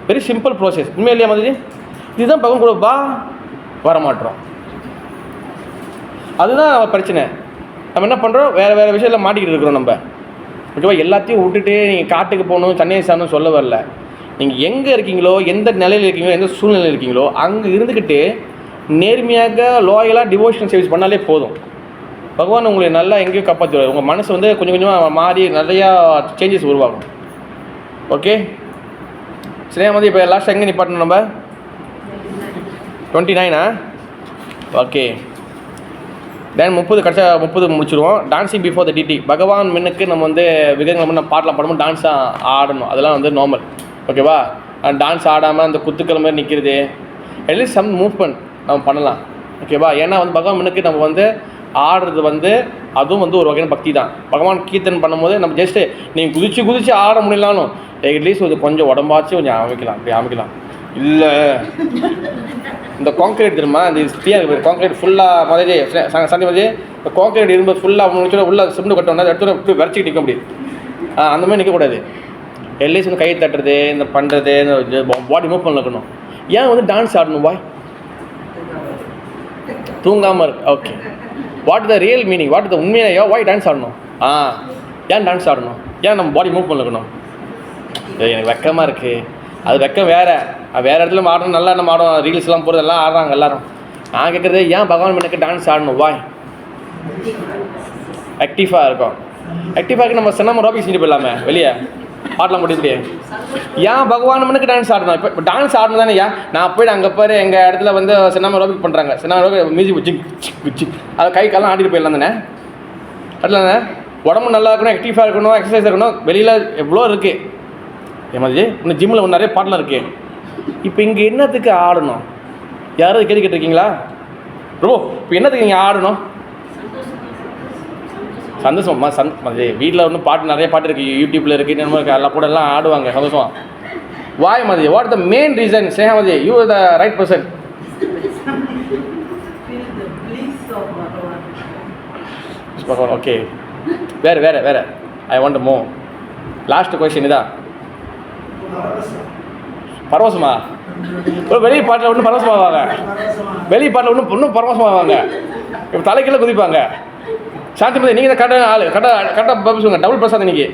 வெரி சிம்பிள் ப்ராசஸ். உண்மையா இல்லையா மாதிரி? இதுதான் பகவான் கூட பா வரமாட்டோம். அதுதான் பிரச்சனை. நம்ம என்ன பண்ணுறோம், வேறு விஷயத்தில் மாட்டிக்கிட்டு இருக்கிறோம் நம்ம. ஓகேவா? எல்லாத்தையும் விட்டுட்டு நீங்கள் காட்டுக்கு போகணும், சென்னை சார்னு சொல்ல வரல. நீங்கள் எங்கே இருக்கீங்களோ, எந்த நிலையில் இருக்கீங்களோ, எந்த சூழ்நிலையில் இருக்கீங்களோ அங்கே இருந்துக்கிட்டு நேர்மையாக லோயலாக டிவோஷனல் சர்வீஸ் பண்ணாலே போதும். பகவான் உங்களை நல்லா எங்கேயோ காப்பாற்றுவார். உங்கள் மனசு வந்து கொஞ்சம் கொஞ்சமாக மாறி நிறையா சேஞ்சஸ் உருவாகும். ஓகே, சரியா வந்து இப்போ லாஸ்ட் எங்கே நிப்பாட்டணும் நம்ம? 29 ஓகே, தென் 30 கடைசியாக 30 முடிச்சிடுவோம். Dancing before the deity. பகவான் மின்னுக்கு நம்ம வந்து விதங்கள் நம்ம பாட்டெலாம் பாடும்போது டான்ஸாக ஆடணும், அதெல்லாம் வந்து நார்மல். ஓகேவா? டான்ஸ் ஆடாமல் அந்த குத்துக்கள் மாதிரி நிற்கிறது, அட்லீஸ்ட் சம் மூவ்மெண்ட் நம்ம பண்ணலாம். ஓகேவா? ஏன்னா வந்து பகவான் மின்னுக்கு நம்ம வந்து ஆடுறது வந்து அதுவும் வந்து ஒரு வகையான பக்தி தான். பகவான் கீர்த்தன் பண்ணும்போது நம்ம ஜஸ்ட்டு நீங்கள் குதிச்சு ஆட முடியலாலும் அட்லீஸ்ட் ஒரு கொஞ்சம் உடம்பாச்சு கொஞ்சம் அமைக்கலாம், அப்படி அமைக்கலாம். இல்லை இந்த கான்கிரீட் தெரியுமா, இந்த ஸ்டீயாக இருக்குது கான்கிரீட் ஃபுல்லாக மாதிரி சண்டை மாதிரி இந்த கான்கிரீட் இரும்பு ஃபுல்லாக முடிச்சு உள்ள சிமெண்ட் கட்டணும், அந்த இடத்துல இப்படி வரைச்சிக்கிட்டு நிற்க முடியும். அந்த மாதிரி நிற்கக்கூடாது. அட்லீஸ்ட் வந்து கை தட்டுறது, இந்த பண்ணுறது, இந்த பாடி மூவ் பண்ணணும். ஏன் வந்து டான்ஸ் ஆடணும்? வாய் தூங்காமல் இருக்கு. Okay, what the real meaning, what the உண்மையாக வாய் டான்ஸ் ஆடணும்? ஏன் டான்ஸ் ஆடணும்? ஏன் நம்ம பாடி மூவ் பண்ணணும்? எனக்கு வெக்கமாக இருக்குது. அது வெக்கம் வேறு இடத்துல ஆடணும், நல்லா நம்ம ஆடும், ரீல்ஸ்லாம் போகிறது எல்லாம் ஆடுறாங்க எல்லோரும். நான் கேட்குறது ஏன் பகவான் எனக்கு டான்ஸ் ஆடணும்? வாய் ஆக்டிவாக இருக்கும். ஆக்டிவாக நம்ம சின்னமாக ரோபிக் செஞ்சு போயிடலாமே, வெளியே பாட்டெலாம் முடியுது. ஏன் பகவான் மனுக்கு டான்ஸ் ஆடணும்? இப்போ டான்ஸ் ஆடணும் தானே. ஏன் நான் போய்ட்டு அங்கே போய் எங்கள் இடத்துல வந்து சின்னமாக ரோபிக் பண்ணுறாங்க, சின்ன ரோபிக் மியூசிக் வச்சு அதை கை காலம் ஆடிட்டு போயிடலாம் தானே. அதுலாண்ணே உடம்பு நல்லா இருக்கணும், ஆக்டிவாக இருக்கணும், எக்ஸசைஸ் இருக்கணும். வெளியில் எவ்வளோ இருக்குது ஏ மாதிரி, இன்னும் ஜிம்மில் ஒன்று நிறைய பாட்டெலாம் இருக்குது. இப்போ இங்கே என்னத்துக்கு ஆடணும்? யாராவது கேள்வி கேட்டிருக்கீங்களா? ப்ரோ இப்போ என்னத்துக்கு இங்கே ஆடணும்? சந்தோஷமா வீட்டில் ஒன்றும் பாட்டு நிறைய பாட்டு இருக்குது, யூடியூப்பில் இருக்குது, என்னமோ இருக்குது, எல்லாம் கூட எல்லாம் ஆடுவாங்க சந்தோஷமா. வாய் மாதிரி வாட் த மெயின் ரீசன்? சேஹா மாதிரி you are the right person. Okay, வேறு ஐ வாண்ட் மோ. லாஸ்ட் கொஸ்டின் இதான். பரவசமா? வெளியே பாட்டில் ஒன்றும் பரவசமாவாங்க, வெளியே பாட்டில் இன்னும் பரவசமாவாங்க, இப்போ தலைக்கீழே குதிப்பாங்க. சாந்தி மதி நீங்கள் தான் கரெக்டாக பேசுவாங்க. டபுள் பிரசாத் இன்றைக்கி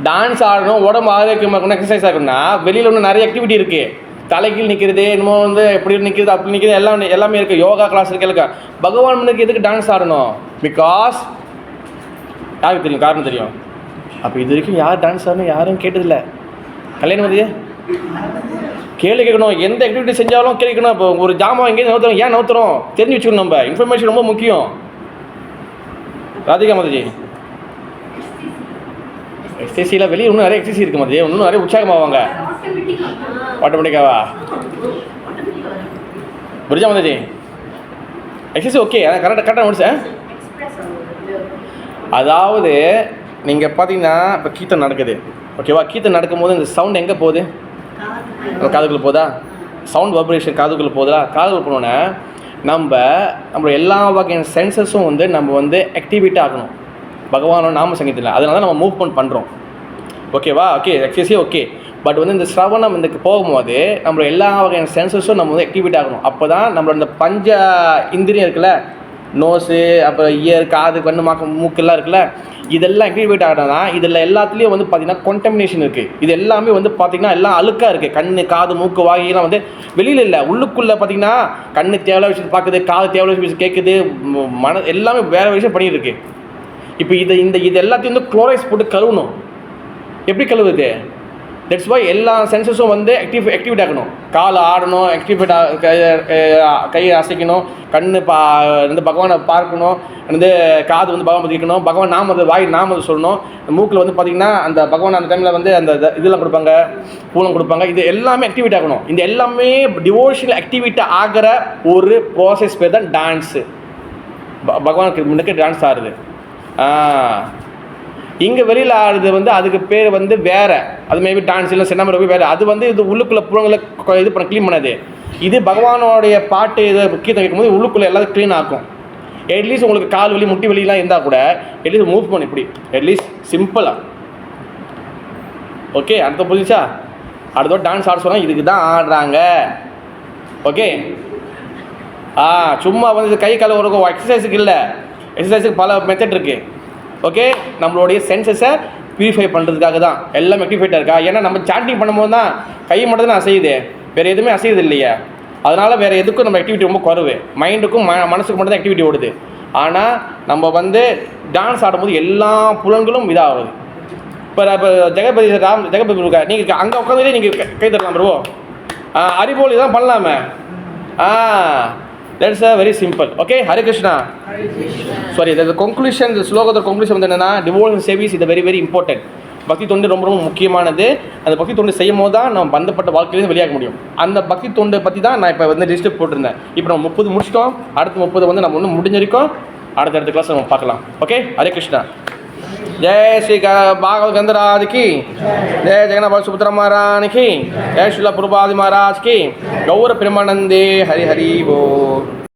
டான்ஸ் ஆடணும், உடம்பு ஆரோக்கியமாக இருக்கணும், எக்ஸசைஸ் ஆகணும்னா வெளியில் இன்னும் நிறைய ஆக்டிவிட்டி இருக்குது. தலைக்கீழ் நிற்கிறது, இன்னமும் வந்து எப்படி நிற்கிறது, அப்படி நிற்கிறது, எல்லாமே இருக்குது. யோகா கிளாஸ் இருக்கு. பகவான் முன்னுக்கு எதுக்கு டான்ஸ் ஆடணும்? பிகாஸ் யாருக்கு தெரியும், காரணம் தெரியும். அப்போ இது வரைக்கும் யார் டான்ஸ் ஆடணும் யாரும் கேட்டதில்லை. கல்யாணம் மதியே கேள்வி கேட்கணும். எந்த ஆக்டிவிட்டி செஞ்சாலும் கேட்கணும். இப்போ ஒரு ஜாமான் எங்கேயும் நவுத்துறோம், ஏன் நவுத்துறோம் தெரிஞ்சு வச்சுக்கணும். நம்ம இன்ஃபர்மேஷன் ரொம்ப முக்கியம். ராதிகா மாதாஜி எக்ஸசைஸில் வெளியே இன்னும் நிறைய எக்ஸசைஸ் இருக்குது மாதாஜி, இன்னும் நிறைய உற்சாகமாவாங்க. ஆட்டோமேட்டிக்காவா? புரிஞ்சா மாதாஜி? எக்ஸசைஸ் ஓகே, அதான் கரெக்டாக முடிச்சேன். அதாவது நீங்கள் பார்த்தீங்கன்னா இப்போ கீர்த்தன் நடக்குது, ஓகேவா? கீர்த்தன் நடக்கும்போது இந்த சவுண்ட் எங்கே போகுது? காதுக்குள்ளே போதா? சவுண்ட் வைப்ரேஷன் காதுக்குள்ளே போதா? காதுக்குள்ளே போனோன்னே நம்ம எல்லா வகையான சென்சஸும் வந்து நம்ம வந்து ஆக்டிவேட் ஆகணும் பகவானோட நாம சங்கீதத்தில். அதனால தான் நம்ம மூவ்மெண்ட் பண்ணுறோம். ஓகேவா? Okay, எக்ஸசைஸே okay. பட் வந்து இந்த சிரவணம் இதுக்கு போகும்போது நம்ம எல்லா வகையான சென்சஸும் நம்ம வந்து ஆக்டிவேட் ஆகணும். அப்போ தான் நம்மளோட இந்த பஞ்ச இந்திரியம் இருக்குல்ல, நோஸு, அப்புறம் இயர், காது, கண்ணு, மூக்கெல்லாம் இருக்குல்ல, இதெல்லாம் ஆக்டிவேட் ஆகினா இதில் எல்லாத்துலேயும் வந்து பார்த்திங்கன்னா கான்டமினேஷன் இருக்குது. இது எல்லாமே வந்து பார்த்திங்கன்னா எல்லாம் அழுக்காக இருக்குது. கண்ணு, காது, மூக்கு, வாயெல்லாம் வந்து வெளியில் இல்லை, உள்ளுக்குள்ளே பார்த்திங்கன்னா கண்ணு தேவையான விஷயத்தை பார்க்குது, காது தேவையான விஷயம் கேட்குது, எல்லாமே வேறு விஷயம் பண்ணிகிட்டு இருக்கு. இப்போ இது எல்லாத்தையும் வந்து குளோரைஸ் போட்டு கழுவணும். எப்படி கழுவுது? தட்ஸ் வை எல்லா சென்சஸும் வந்து ஆக்டிவேட் ஆகணும். கால் ஆடணும், ஆக்டிவேட் கையை அசைக்கணும், கண்ணு வந்து பகவானை பார்க்கணும், வந்து காது வந்து பகவான் பதிக்கணும், பகவான் நாம வாய் நாம சொல்லணும், மூக்கில் வந்து பார்த்திங்கன்னா அந்த பகவான் அந்த டைமில் வந்து அந்த இதெல்லாம் கொடுப்பாங்க, பூலம் கொடுப்பாங்க. இது எல்லாமே ஆக்டிவேட் ஆகணும். இந்த எல்லாமே டிவோஷனல் ஆக்டிவிட்டி ஆகிற ஒரு ப்ராசஸ் பேர் தான் டான்ஸு. பகவானுக்கு முன்னுக்கு டான்ஸ் ஆடுது. இங்கே வெளியில் ஆடுறது வந்து அதுக்கு பேர் வந்து வேறு, அது மேபி டான்ஸ் இல்லை சின்னமரை போய் வேறு, அது வந்து இது உள்ளுக்குள்ளே புறங்களை இது பண்ண க்ளீன் பண்ணாது. இது பகவானோடைய பாட்டு இதை கீழே வைக்கும்போது உள்ளுக்குள்ளே எல்லாத்தையும் க்ளீன் ஆக்கும். அட்லீஸ்ட் உங்களுக்கு கால் வலி, முட்டி வலிலாம் இருந்தால் கூட அட்லீஸ்ட் மூவ் பண்ணு இப்படி, அட்லீஸ்ட் சிம்பிளாக. ஓகே, அடுத்த புரிஞ்சா? அடுத்த டான்ஸ் ஆட சொன்னால் இதுக்கு தான் ஆடுறாங்க. ஓகே, சும்மா வந்து கை கால் ஒரு எக்ஸசைஸுக்கு இல்லை, எக்ஸசைஸுக்கு பல மெத்தட் இருக்குது. ஓகே, நம்மளுடைய சென்சஸை ப்யூரிஃபை பண்ணுறதுக்காக தான் எல்லாம் ஆக்டிவேட்டாக இருக்கா. ஏன்னா நம்ம சாண்டிங் பண்ணும்போது தான் கை மட்டும் தான் அசையுது, வேறு எதுவுமே அசையுது இல்லையா. அதனால் வேறு எதுக்கும் நம்ம ஆக்டிவிட்டி ரொம்ப குறைவு, மைண்டுக்கும் மனசுக்கு மட்டும் தான் ஆக்டிவிட்டி ஓடுது. ஆனால் நம்ம வந்து டான்ஸ் ஆடும்போது எல்லா புலன்களும் இதாகுது. இப்போ ஜெகபதி இருக்கா, நீங்கள் அங்கே உட்காந்துட்டே நீங்கள் கை தரலாம் ப்ரோ. அறிபோல் இதான் பண்ணலாமே. That's very simple. Okay, Hare Krishna. Sorry, the conclusion, the ஸ்லோகத்தோட conclusion வந்து என்னன்னா, devotional service is very very important. பக்தி தொண்டு ரொம்ப ரொம்ப முக்கியமானது. அந்த பக்தி தொண்டு செய்யும் போது தான் நம்ம பந்தப்பட்ட வாழ்க்கையிலேருந்து வெளியாக முடியும். அந்த பக்தி தொண்டை பற்றி தான் நான் இப்போ வந்து லிஸ்ட்டு போட்டிருந்தேன். இப்போ நம்ம 30 முடிச்சிட்டோம், அடுத்த 30 வந்து நம்ம ஒன்றும் முடிஞ்சிருக்கோம். அடுத்த கிளாஸ் நம்ம பார்க்கலாம். ஓகே, ஹரே கிருஷ்ணா. जय श्री भागवत गंधराज की, जय जगन्नाथ सुभद्रा महाराज की, जय श्रीला प्रभुपाद महाराज की, गौर प्रेमानंदे हरि हरि बोल.